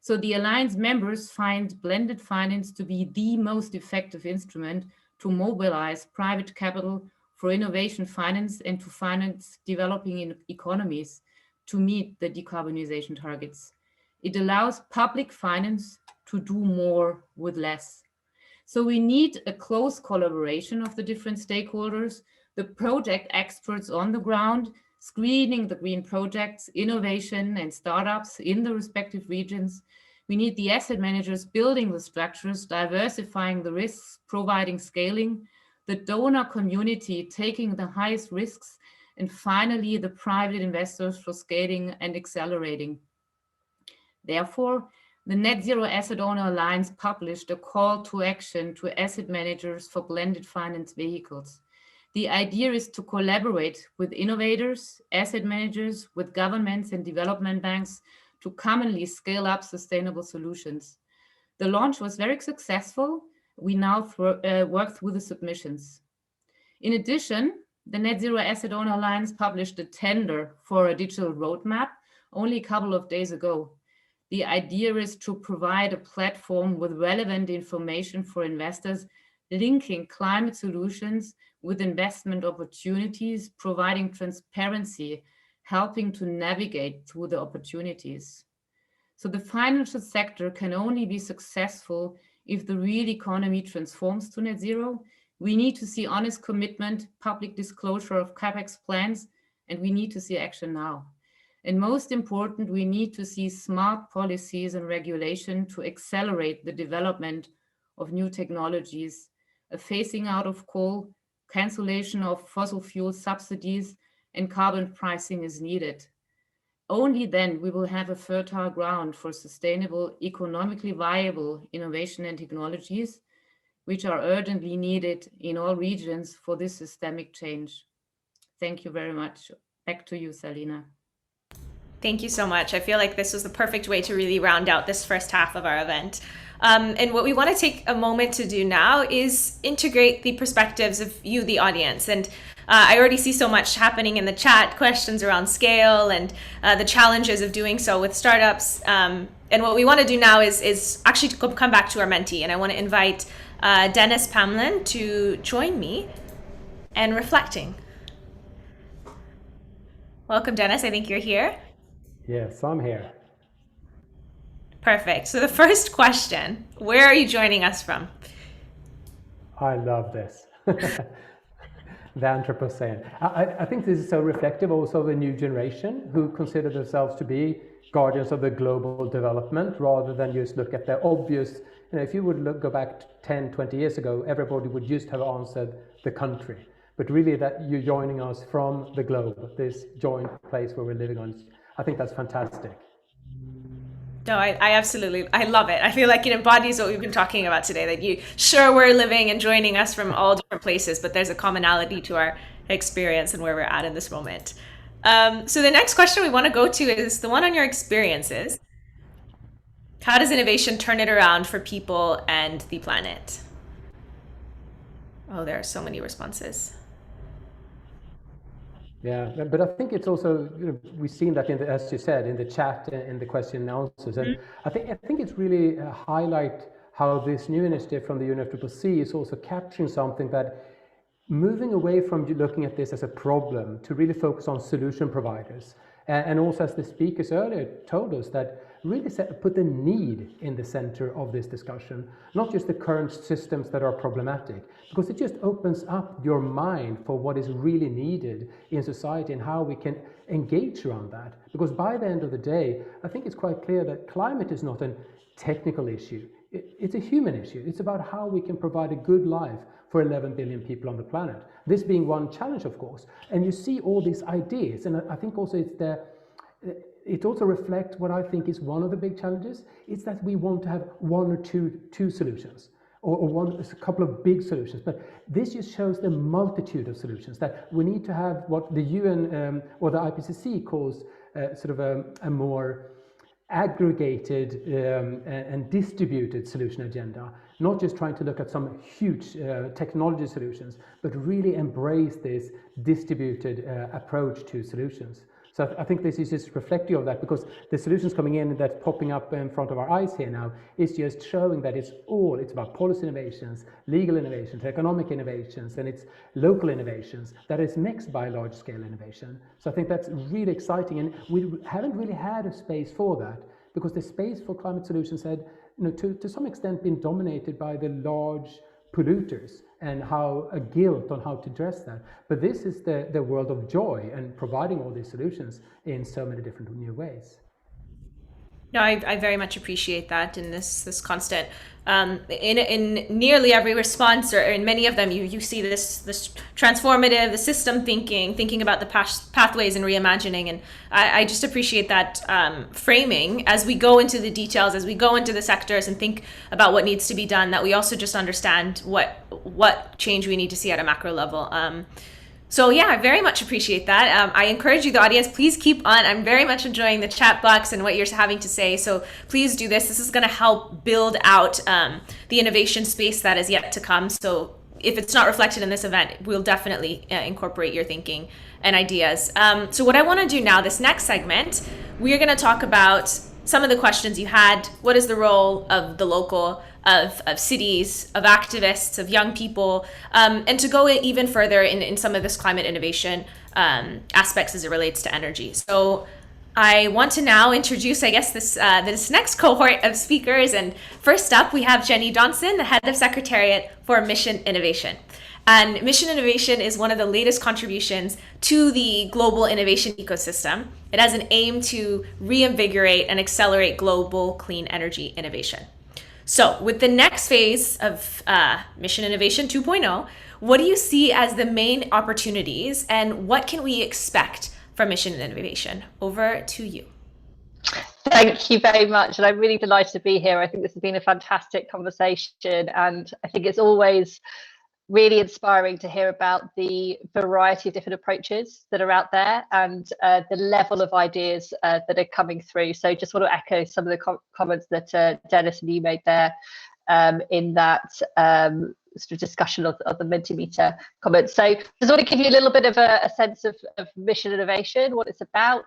So the Alliance members find blended finance to be the most effective instrument to mobilize private capital for innovation finance and to finance developing economies to meet the decarbonization targets. It allows public finance to do more with less. So we need a close collaboration of the different stakeholders, the project experts on the ground, screening the green projects, innovation and startups in the respective regions. We need the asset managers building the structures, diversifying the risks, providing scaling, the donor community taking the highest risks, and finally, the private investors for scaling and accelerating. Therefore, the Net Zero Asset Owner Alliance published a call to action to asset managers for blended finance vehicles. The idea is to collaborate with innovators, asset managers, with governments and development banks to commonly scale up sustainable solutions. The launch was very successful. We now work through the submissions. In addition, the Net Zero Asset Owner Alliance published a tender for a digital roadmap only a couple of days ago. The idea is to provide a platform with relevant information for investors, linking climate solutions with investment opportunities, providing transparency, helping to navigate through the opportunities. So the financial sector can only be successful if the real economy transforms to net zero. We need to see honest commitment, public disclosure of CapEx plans, and we need to see action now. And most important, we need to see smart policies and regulation to accelerate the development of new technologies, a phasing out of coal, cancellation of fossil fuel subsidies, and carbon pricing is needed. Only then we will have a fertile ground for sustainable, economically viable innovation and technologies, which are urgently needed in all regions for this systemic change. Thank you very much. Back to you, Salina. Thank you so much. I feel like this was the perfect way to really round out this first half of our event. And what we want to take a moment to do now is integrate the perspectives of you, the audience. And I already see so much happening in the chat, questions around scale and the challenges of doing so with startups. And what we want to do now is actually to come back to our mentee. And I want to invite Dennis Pamlin to join me and reflecting. Welcome, Dennis. I think you're here. Yes, I'm here. Perfect. So the first question, where are you joining us from? I love this. The Anthropocene. I think this is so reflective also of the new generation who consider themselves to be guardians of the global development rather than just look at the obvious. If you would go back 10, 20 years ago, everybody would just have answered the country. But really that you're joining us from the globe, this joint place where we're living on. I think that's fantastic. No, I absolutely, I love it. I feel like it embodies what we've been talking about today, that we're living and joining us from all different places, but there's a commonality to our experience and where we're at in this moment. So the next question we want to go to is the one on your experiences. How does innovation turn it around for people and the planet? Oh, there are so many responses. Yeah, but I think it's also, we've seen that in the, as you said, in the chat, in the question and answers, and I think it's really a highlight how this new initiative from the UNFCCC is also capturing something that moving away from looking at this as a problem to really focus on solution providers. And also, as the speakers earlier told us, that really put the need in the center of this discussion, not just the current systems that are problematic, because it just opens up your mind for what is really needed in society and how we can engage around that. Because by the end of the day, I think it's quite clear that climate is not a technical issue. It's a human issue. It's about how we can provide a good life for 11 billion people on the planet. This being one challenge, of course. And you see all these ideas, and I think also it also reflects what I think is one of the big challenges. It's that we want to have one or two solutions, or a couple of big solutions. But this just shows the multitude of solutions, that we need to have what the UN or the IPCC calls sort of a more aggregated and distributed solution agenda, not just trying to look at some huge technology solutions, but really embrace this distributed approach to solutions. So I think this is just reflective of that, because the solutions coming in that's popping up in front of our eyes here now is just showing that it's about policy innovations, legal innovations, economic innovations, and it's local innovations that is mixed by large scale innovation. So I think that's really exciting, and we haven't really had a space for that, because the space for climate solutions had, to some extent been dominated by the large polluters and how a guilt on how to address that. But this is the world of joy and providing all these solutions in so many different new ways. No, I very much appreciate that in this constant in nearly every response, or in many of them, you see this transformative, the system thinking about the pathways and reimagining, and I just appreciate that framing as we go into the details, as we go into the sectors and think about what needs to be done, that we also just understand what change we need to see at a macro level. So yeah, I very much appreciate that. I encourage you, the audience, please keep on. I'm very much enjoying the chat box and what you're having to say. So please do this. This is going to help build out the innovation space that is yet to come. So if it's not reflected in this event, we'll definitely incorporate your thinking and ideas. So what I want to do now, this next segment, we're going to talk about some of the questions you had. What is the role of the local, of cities, of activists, of young people, and to go even further in some of this climate innovation aspects as it relates to energy. So I want to now introduce, I guess, this next cohort of speakers. And first up, we have Jenny Johnson, the head of Secretariat for Mission Innovation. And Mission Innovation is one of the latest contributions to the global innovation ecosystem. It has an aim to reinvigorate and accelerate global clean energy innovation. So with the next phase of Mission Innovation 2.0, what do you see as the main opportunities, and what can we expect from Mission Innovation? Over to you. Thank you very much. And I'm really delighted to be here. I think this has been a fantastic conversation, and I think it's always really inspiring to hear about the variety of different approaches that are out there, and the level of ideas that are coming through. So just want to echo some of the comments that Dennis and you made there in that sort of discussion of the Mentimeter comments. So just want to give you a little bit of a sense of Mission Innovation, what it's about,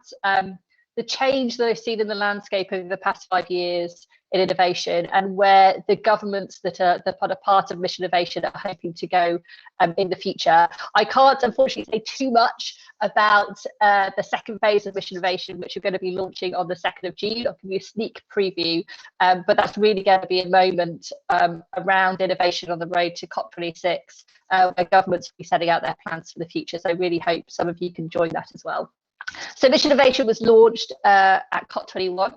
the change that I've seen in the landscape over the past 5 years in innovation, and where the governments that are part of Mission Innovation are hoping to go in the future. I can't unfortunately say too much about the second phase of Mission Innovation, which we're going to be launching on the 2nd of June. I'll give you a sneak preview, but that's really going to be a moment around innovation on the road to COP26, where governments will be setting out their plans for the future. So I really hope some of you can join that as well. So Mission Innovation was launched at COP21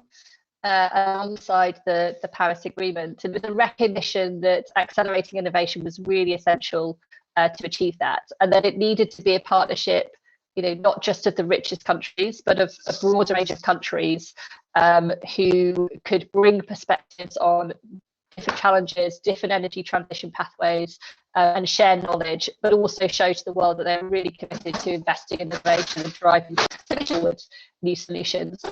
alongside the Paris Agreement, and with a recognition that accelerating innovation was really essential to achieve that, and that it needed to be a partnership, not just of the richest countries, but of a broader range of countries who could bring perspectives on different challenges, different energy transition pathways, and share knowledge, but also show to the world that they're really committed to investing in innovation and driving towards new solutions.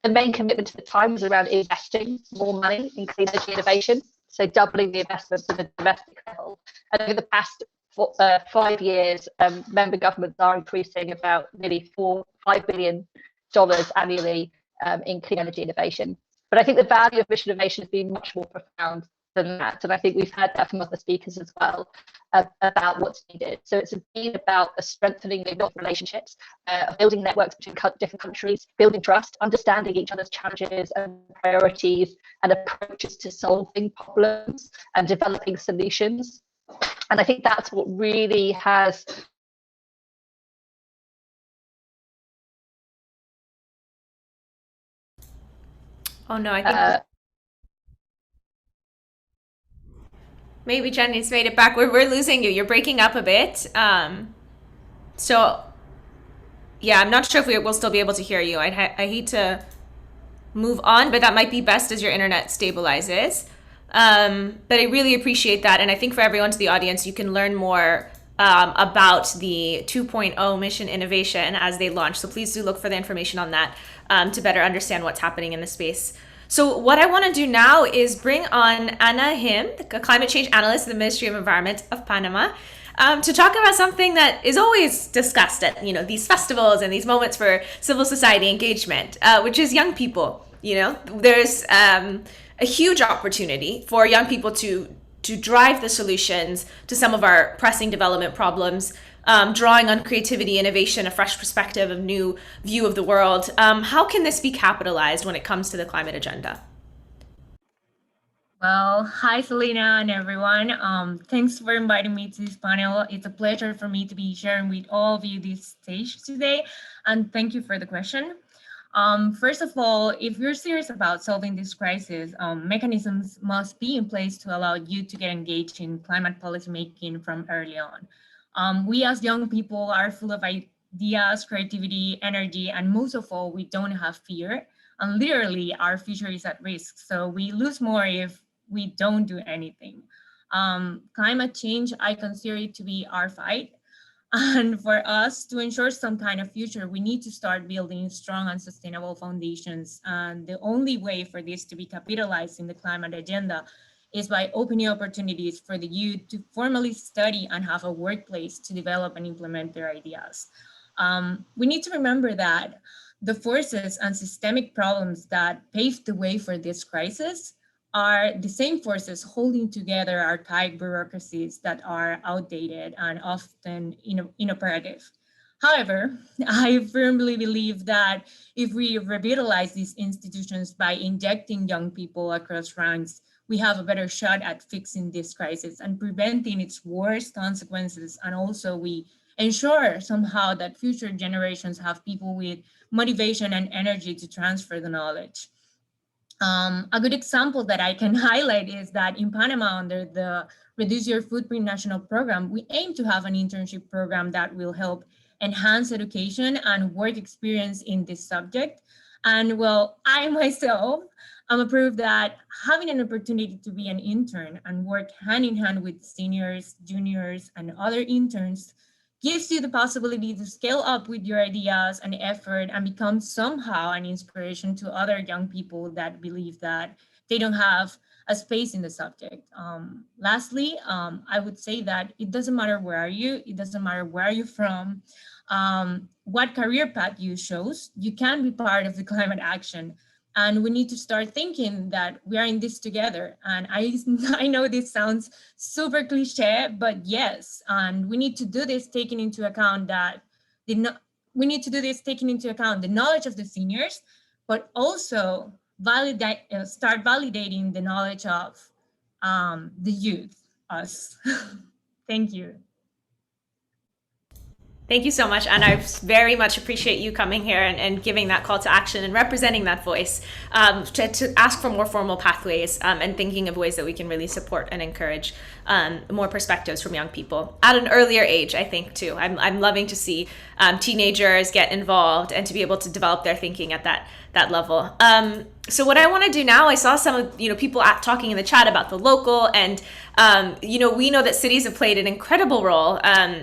The main commitment at the time was around investing more money in clean energy innovation, so doubling the investments at the domestic level. And over the past 5 years, member governments are increasing about nearly $5 billion annually in clean energy innovation. But I think the value of mission innovation has been much more profound than that. And I think we've heard that from other speakers as well about what's needed. So it's been about strengthening the relationships, building networks between different countries, building trust, understanding each other's challenges and priorities and approaches to solving problems and developing solutions. And I think that's what really has Oh no, I think maybe Jenny's made it back. We're losing you. You're breaking up a bit. So yeah, I'm not sure if we'll still be able to hear you. I hate to move on, but that might be best as your internet stabilizes. But I really appreciate that. And I think for everyone to the audience, you can learn more about the 2.0 mission innovation as they launch. So please do look for the information on that to better understand what's happening in the space. So what I want to do now is bring on Anna Him, the climate change analyst at the Ministry of Environment of Panama, to talk about something that is always discussed at these festivals and these moments for civil society engagement, which is young people. There's a huge opportunity for young people to drive the solutions to some of our pressing development problems, drawing on creativity, innovation, a fresh perspective, a new view of the world. How can this be capitalized when it comes to the climate agenda? Well, hi, Selena and everyone. Thanks for inviting me to this panel. It's a pleasure for me to be sharing with all of you this stage today. And thank you for the question. First of all, if you're serious about solving this crisis, mechanisms must be in place to allow you to get engaged in climate policy making from early on. We as young people are full of ideas, creativity, energy, and most of all, we don't have fear. And literally, our future is at risk. So we lose more if we don't do anything. Climate change, I consider it to be our fight. And for us to ensure some kind of future, we need to start building strong and sustainable foundations. And the only way for this to be capitalized in the climate agenda is by opening opportunities for the youth to formally study and have a workplace to develop and implement their ideas. We need to remember that the forces and systemic problems that paved the way for this crisis are the same forces holding together archaic bureaucracies that are outdated and often inoperative. However, I firmly believe that if we revitalize these institutions by injecting young people across ranks, we have a better shot at fixing this crisis and preventing its worst consequences. And also we ensure somehow that future generations have people with motivation and energy to transfer the knowledge. A good example that I can highlight is that in Panama, under the Reduce Your Footprint National Program, we aim to have an internship program that will help enhance education and work experience in this subject. And well, I myself, I'm a proof that having an opportunity to be an intern and work hand in hand with seniors, juniors, and other interns gives you the possibility to scale up with your ideas and effort and become somehow an inspiration to other young people that believe that they don't have a space in the subject. Lastly, I would say that it doesn't matter where are you, it doesn't matter where are you from, what career path you chose, you can be part of the climate action. And we need to start thinking that we are in this together. And I know this sounds super cliche, but yes, and we need to do this taking into account that the knowledge of the seniors, but also start validating the knowledge of the youth, us. Thank you. Thank you so much, Anna. I very much appreciate you coming here and giving that call to action and representing that voice to ask for more formal pathways and thinking of ways that we can really support and encourage more perspectives from young people at an earlier age, I think, too. I'm loving to see teenagers get involved and to be able to develop their thinking at that level. So what I want to do now, I saw some of people talking in the chat about the local, and we know that cities have played an incredible role,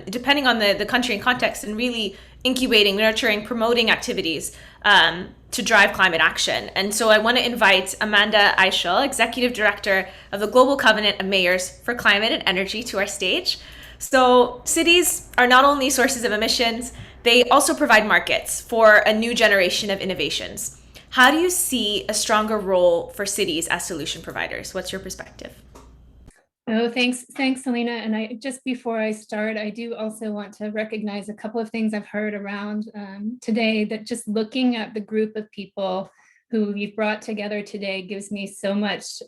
depending on the country and context, in really incubating, nurturing, promoting activities to drive climate action. And so I want to invite Amanda Eichel, Executive Director of the Global Covenant of Mayors for Climate and Energy, to our stage. So cities are not only sources of emissions, they also provide markets for a new generation of innovations. How do you see a stronger role for cities as solution providers? What's your perspective? Oh, thanks, Elena. And just before I start, I do also want to recognize a couple of things I've heard around today, that just looking at the group of people who you've brought together today gives me so much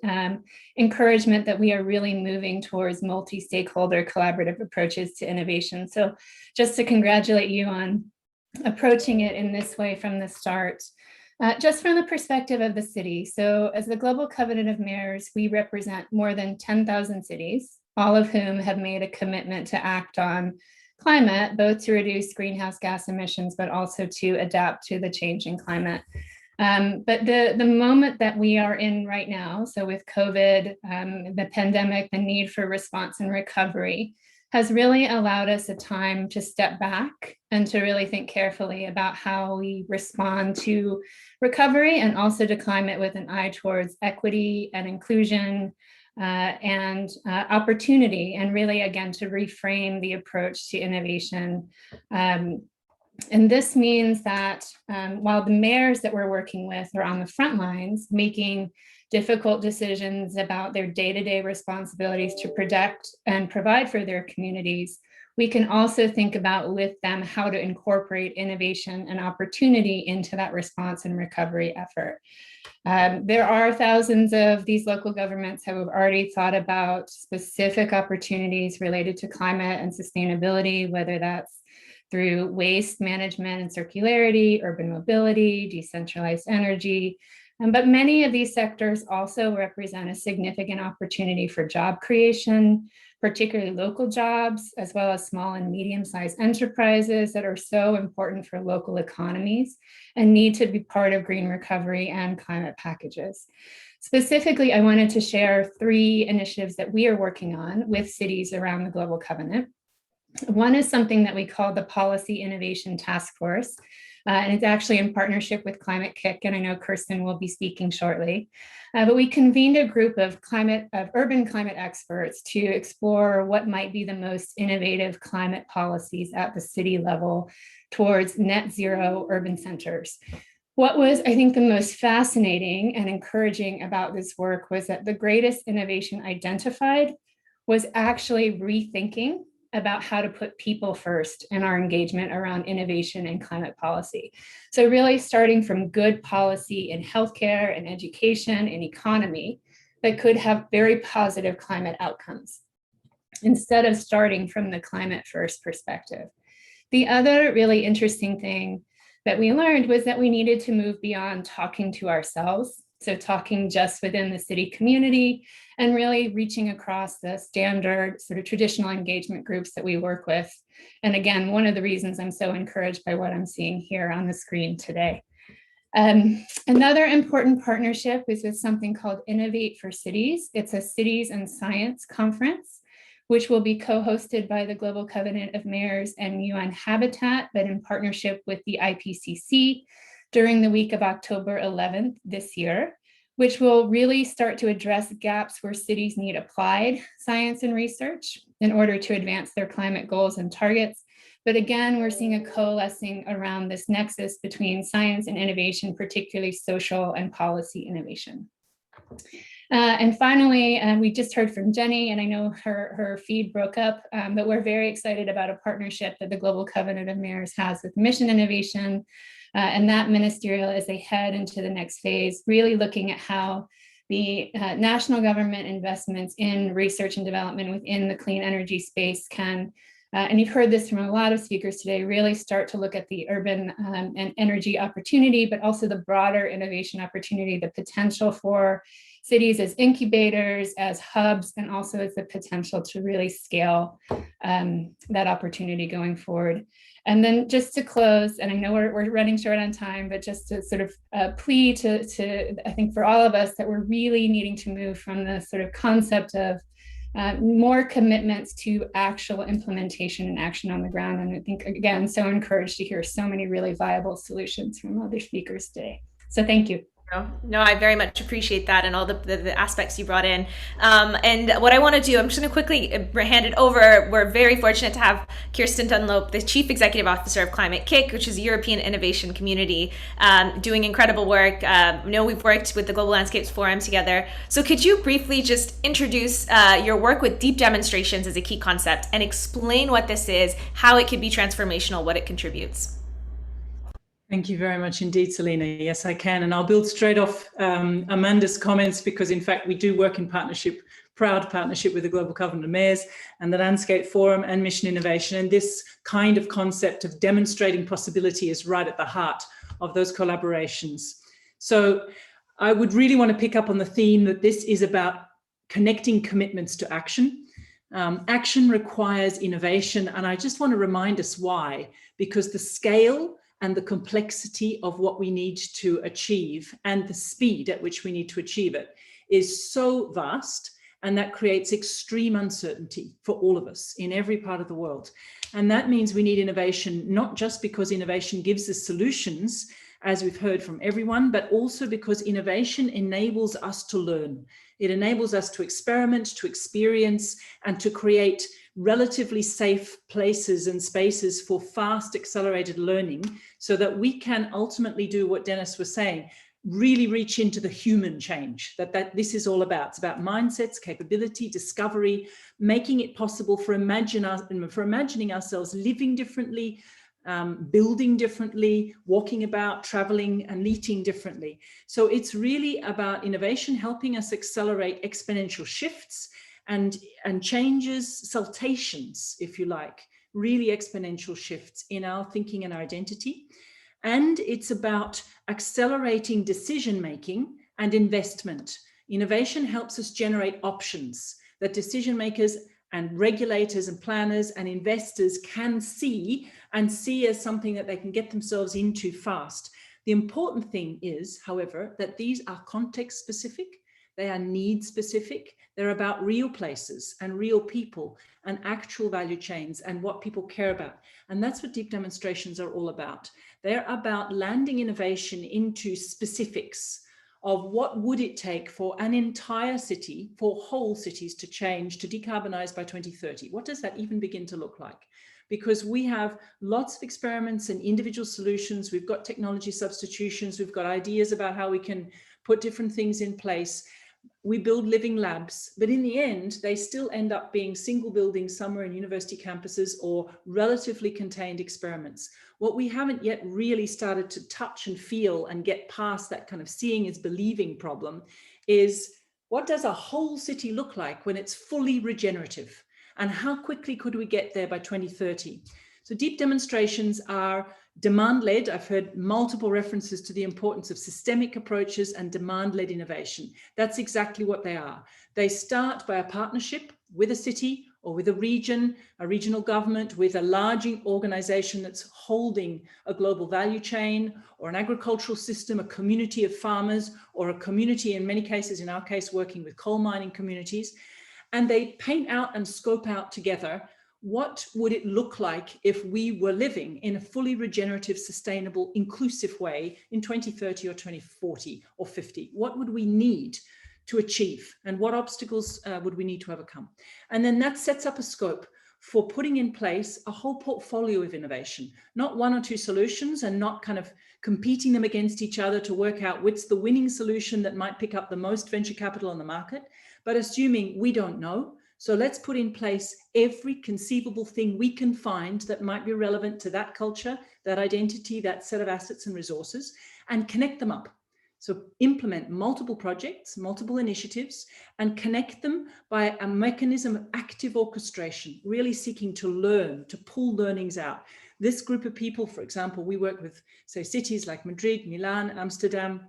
encouragement that we are really moving towards multi-stakeholder collaborative approaches to innovation. So just to congratulate you on approaching it in this way from the start. Just from the perspective of the city. So as the Global Covenant of Mayors, we represent more than 10,000 cities, all of whom have made a commitment to act on climate, both to reduce greenhouse gas emissions, but also to adapt to the changing climate. But the moment that we are in right now, so with COVID, the pandemic, the need for response and recovery, has really allowed us a time to step back and to really think carefully about how we respond to recovery and also to climate with an eye towards equity and inclusion and opportunity, and really, again, to reframe the approach to innovation. And this means that while the mayors that we're working with are on the front lines making difficult decisions about their day-to-day responsibilities to protect and provide for their communities, we can also think about with them how to incorporate innovation and opportunity into that response and recovery effort. There are thousands of these local governments who have already thought about specific opportunities related to climate and sustainability, whether that's through waste management and circularity, urban mobility, decentralized energy. But many of these sectors also represent a significant opportunity for job creation, particularly local jobs, as well as small and medium-sized enterprises that are so important for local economies and need to be part of green recovery and climate packages. Specifically, I wanted to share 3 initiatives that we are working on with cities around the Global Covenant. One is something that we call the Policy Innovation Task Force. And it's actually in partnership with Climate Kick, and I know Kirsten will be speaking shortly. But we convened a group of urban climate experts to explore what might be the most innovative climate policies at the city level towards net zero urban centers. What was, I think, the most fascinating and encouraging about this work was that the greatest innovation identified was actually rethinking about how to put people first in our engagement around innovation and climate policy. So really starting from good policy in healthcare and education and economy that could have very positive climate outcomes, instead of starting from the climate first perspective. The other really interesting thing that we learned was that we needed to move beyond talking to ourselves, so talking just within the city community, and really reaching across the standard sort of traditional engagement groups that we work with. And again, one of the reasons I'm so encouraged by what I'm seeing here on the screen today. Another important partnership is with something called Innovate for Cities. It's a cities and science conference, which will be co-hosted by the Global Covenant of Mayors and UN Habitat, but in partnership with the IPCC during the week of October 11th this year, which will really start to address gaps where cities need applied science and research in order to advance their climate goals and targets. But again, we're seeing a coalescing around this nexus between science and innovation, particularly social and policy innovation. And finally, we just heard from Jenny, and I know her feed broke up, but we're very excited about a partnership that the Global Covenant of Mayors has with Mission Innovation. And that ministerial, as they head into the next phase, really looking at how the national government investments in research and development within the clean energy space can, and you've heard this from a lot of speakers today, really start to look at the urban and energy opportunity, but also the broader innovation opportunity, the potential for cities as incubators, as hubs, and also as the potential to really scale that opportunity going forward. And then just to close, and I know we're running short on time, but just to sort of plea to I think for all of us that we're really needing to move from the sort of concept of more commitments to actual implementation and action on the ground. And I think, again, so encouraged to hear so many really viable solutions from other speakers today. So thank you. No, I very much appreciate that and all the aspects you brought in. And what I want to do, I'm just going to quickly hand it over. We're very fortunate to have Kirsten Dunlop, the Chief Executive Officer of Climate Kick, which is a European innovation community, doing incredible work. Know we've worked with the Global Landscapes Forum together. So could you briefly just introduce your work with deep demonstrations as a key concept and explain what this is, how it could be transformational, what it contributes? Thank you very much indeed, Selena. Yes, I can. And I'll build straight off Amanda's comments, because in fact, we do work in partnership, proud partnership with the Global Covenant of Mayors and the Landscape Forum and Mission Innovation. And this kind of concept of demonstrating possibility is right at the heart of those collaborations. So I would really want to pick up on the theme that this is about connecting commitments to action. Action requires innovation. And I just want to remind us why, because the scale and the complexity of what we need to achieve and the speed at which we need to achieve it is so vast, and that creates extreme uncertainty for all of us in every part of the world. And that means we need innovation, not just because innovation gives us solutions, as we've heard from everyone, but also because innovation enables us to learn. It enables us to experiment, to experience, and to create relatively safe places and spaces for fast accelerated learning, so that we can ultimately do what Dennis was saying, really reach into the human change that this is all about. It's about mindsets, capability, discovery, making it possible for imagining ourselves living differently, building differently, walking about, traveling, and eating differently. So it's really about innovation helping us accelerate exponential shifts and changes, saltations, if you like, really exponential shifts in our thinking and our identity. And it's about accelerating decision-making and investment. Innovation helps us generate options that decision makers and regulators and planners and investors can see as something that they can get themselves into fast. The important thing is, however, that these are context specific, they are need specific, they're about real places and real people and actual value chains and what people care about. And that's what deep demonstrations are all about. They're about landing innovation into specifics of what would it take for an entire city, for whole cities to change, to decarbonize by 2030. What does that even begin to look like? Because we have lots of experiments and individual solutions. We've got technology substitutions. We've got ideas about how we can put different things in place. We build living labs, but in the end, they still end up being single buildings somewhere in university campuses or relatively contained experiments. What we haven't yet really started to touch and feel and get past that kind of seeing is believing problem is, what does a whole city look like when it's fully regenerative? And how quickly could we get there by 2030? So deep demonstrations are demand-led. I've heard multiple references to the importance of systemic approaches and demand-led innovation. That's exactly what they are. They start by a partnership with a city or with a region, a regional government, with a large organization that's holding a global value chain or an agricultural system, a community of farmers, or a community, in many cases, in our case, working with coal mining communities. And they paint out and scope out together, what would it look like if we were living in a fully regenerative, sustainable, inclusive way in 2030 or 2040 or 50? What would we need to achieve? And what obstacles would we need to overcome? And then that sets up a scope for putting in place a whole portfolio of innovation, not one or two solutions and not kind of competing them against each other to work out what's the winning solution that might pick up the most venture capital on the market, but assuming we don't know. So let's put in place every conceivable thing we can find that might be relevant to that culture, that identity, that set of assets and resources, and connect them up. So implement multiple projects, multiple initiatives, and connect them by a mechanism of active orchestration, really seeking to learn, to pull learnings out. This group of people, for example, we work with, say, cities like Madrid, Milan, Amsterdam,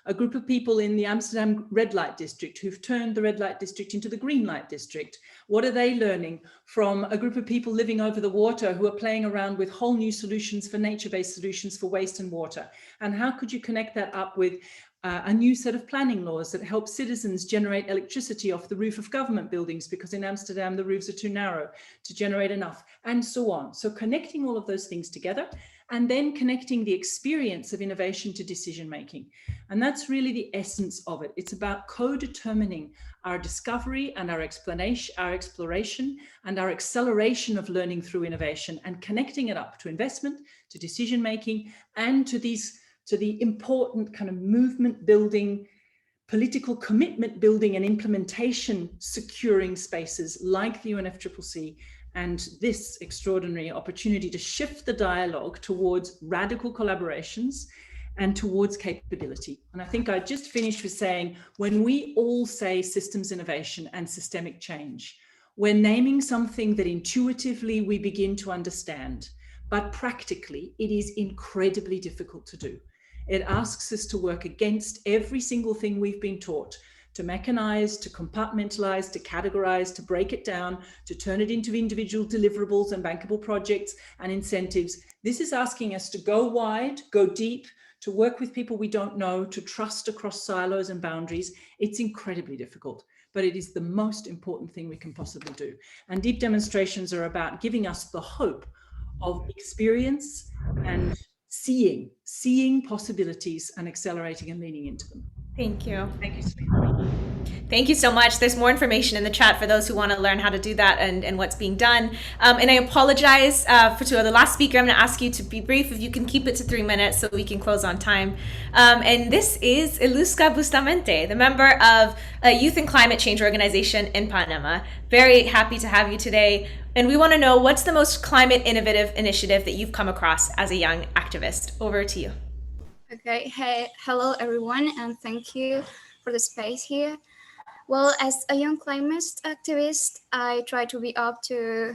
a group of people in the Amsterdam red light district who've turned the red light district into the green light district. What are they learning from a group of people living over the water who are playing around with whole new solutions for nature-based solutions for waste and water? And how could you connect that up with a new set of planning laws that help citizens generate electricity off the roof of government buildings, because in Amsterdam, the roofs are too narrow to generate enough, and so on. So connecting all of those things together and then connecting the experience of innovation to decision making. And that's really the essence of it. It's about co-determining our discovery and our exploration and our acceleration of learning through innovation, and connecting it up to investment, to decision making, and to the important kind of movement building, political commitment building and implementation securing spaces like the UNFCCC, and this extraordinary opportunity to shift the dialogue towards radical collaborations and towards capability. And I think I just finished with saying, when we all say systems innovation and systemic change, we're naming something that intuitively we begin to understand, but practically it is incredibly difficult to do. It asks us to work against every single thing we've been taught, to mechanize, to compartmentalize, to categorize, to break it down, to turn it into individual deliverables and bankable projects and incentives. This is asking us to go wide, go deep, to work with people we don't know, to trust across silos and boundaries. It's incredibly difficult, but it is the most important thing we can possibly do. And deep demonstrations are about giving us the hope of experience and seeing possibilities and accelerating and leaning into them. Thank you. Thank you, Selena. Thank you so much. There's more information in the chat for those who want to learn how to do that and what's being done. And I apologize to the last speaker. I'm going to ask you to be brief. If you can keep it to 3 minutes so we can close on time. And this is Ilusca Bustamente, the member of a Youth and Climate Change Organization in Panama. Very happy to have you today. And we want to know, what's the most climate innovative initiative that you've come across as a young activist? Over to you. Okay, hey, hello everyone, and thank you for the space here. Well, as a young climate activist, I try to be up to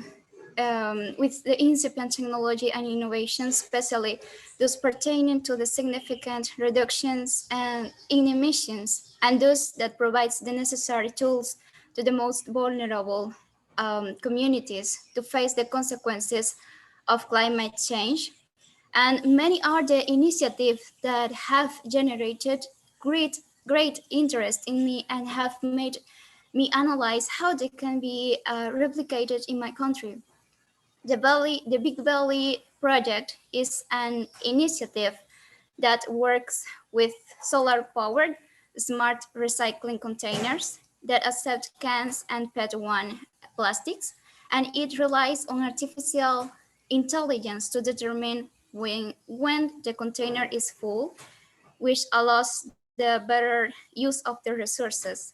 with the incipient technology and innovations, especially those pertaining to the significant reductions in emissions, and those that provides the necessary tools to the most vulnerable communities to face the consequences of climate change. And many are the initiatives that have generated great interest in me and have made me analyze how they can be replicated in my country. The Big Valley project is an initiative that works with solar-powered smart recycling containers that accept cans and PET1 plastics, and it relies on artificial intelligence to determine when the container is full, which allows the better use of the resources.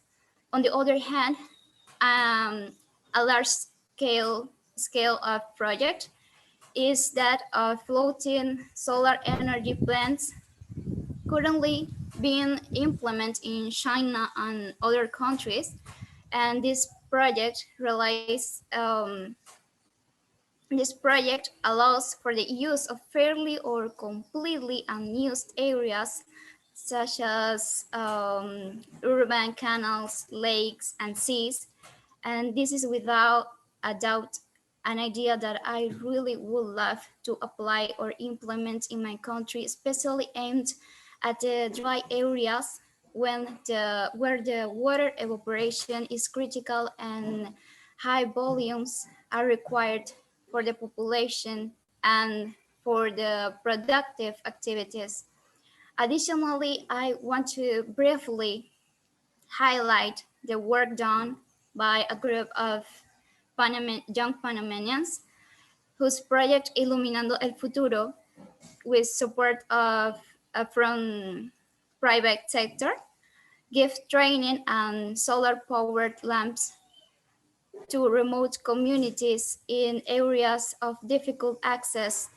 On the other hand, a large scale of project is that of floating solar energy plants currently being implemented in China and other countries. And this project allows for the use of fairly or completely unused areas, such as urban canals, lakes, and seas. And this is without a doubt an idea that I really would love to apply or implement in my country, especially aimed at the dry areas where the water evaporation is critical and high volumes are required for the population and for the productive activities. Additionally, I want to briefly highlight the work done by a group of young Panamanians whose project Iluminando el Futuro, with support from private sector, give training and solar-powered lamps to remote communities in areas of difficult access.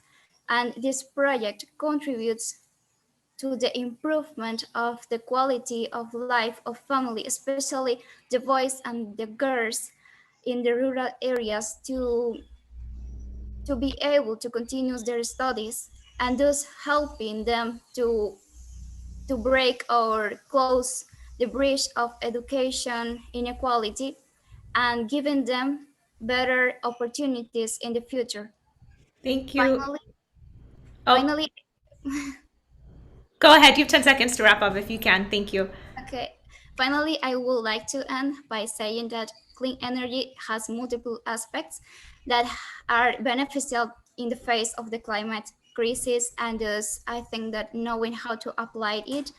And this project contributes to the improvement of the quality of life of family, especially the boys and the girls in the rural areas, to be able to continue their studies, and thus helping them to break or close the bridge of education inequality and giving them better opportunities in the future. Thank you. Finally, go ahead. You have 10 seconds to wrap up if you can. Thank you. Okay. Finally, I would like to end by saying that clean energy has multiple aspects that are beneficial in the face of the climate crisis, and thus I think that knowing how to apply it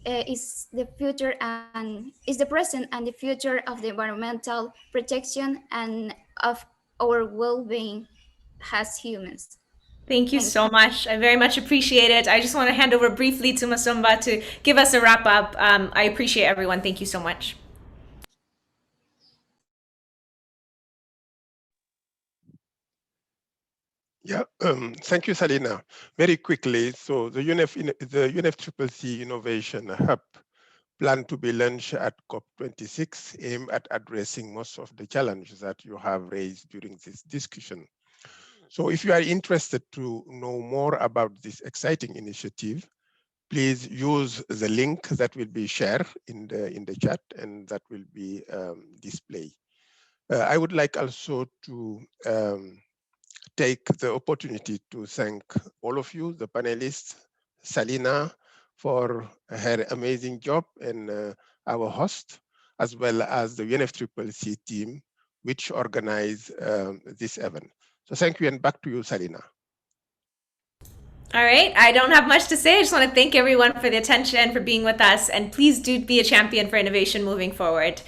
is the future and is the present and the future of the environmental protection and of our well-being as humans. Thank you so much. I very much appreciate it. I just want to hand over briefly to Masumba to give us a wrap up. I appreciate everyone. Thank you so much. Yeah, thank you, Salina. Very quickly, so the UNFCCC Innovation Hub plan to be launched at COP26, aimed at addressing most of the challenges that you have raised during this discussion. So if you are interested to know more about this exciting initiative, please use the link that will be shared in the chat and that will be displayed. I would like also to take the opportunity to thank all of you, the panelists, Salina for her amazing job, and our host, as well as the UNFCCC team, which organized this event. So thank you, and back to you, Salina. All right, I don't have much to say. I just want to thank everyone for the attention, for being with us, and please do be a champion for innovation moving forward.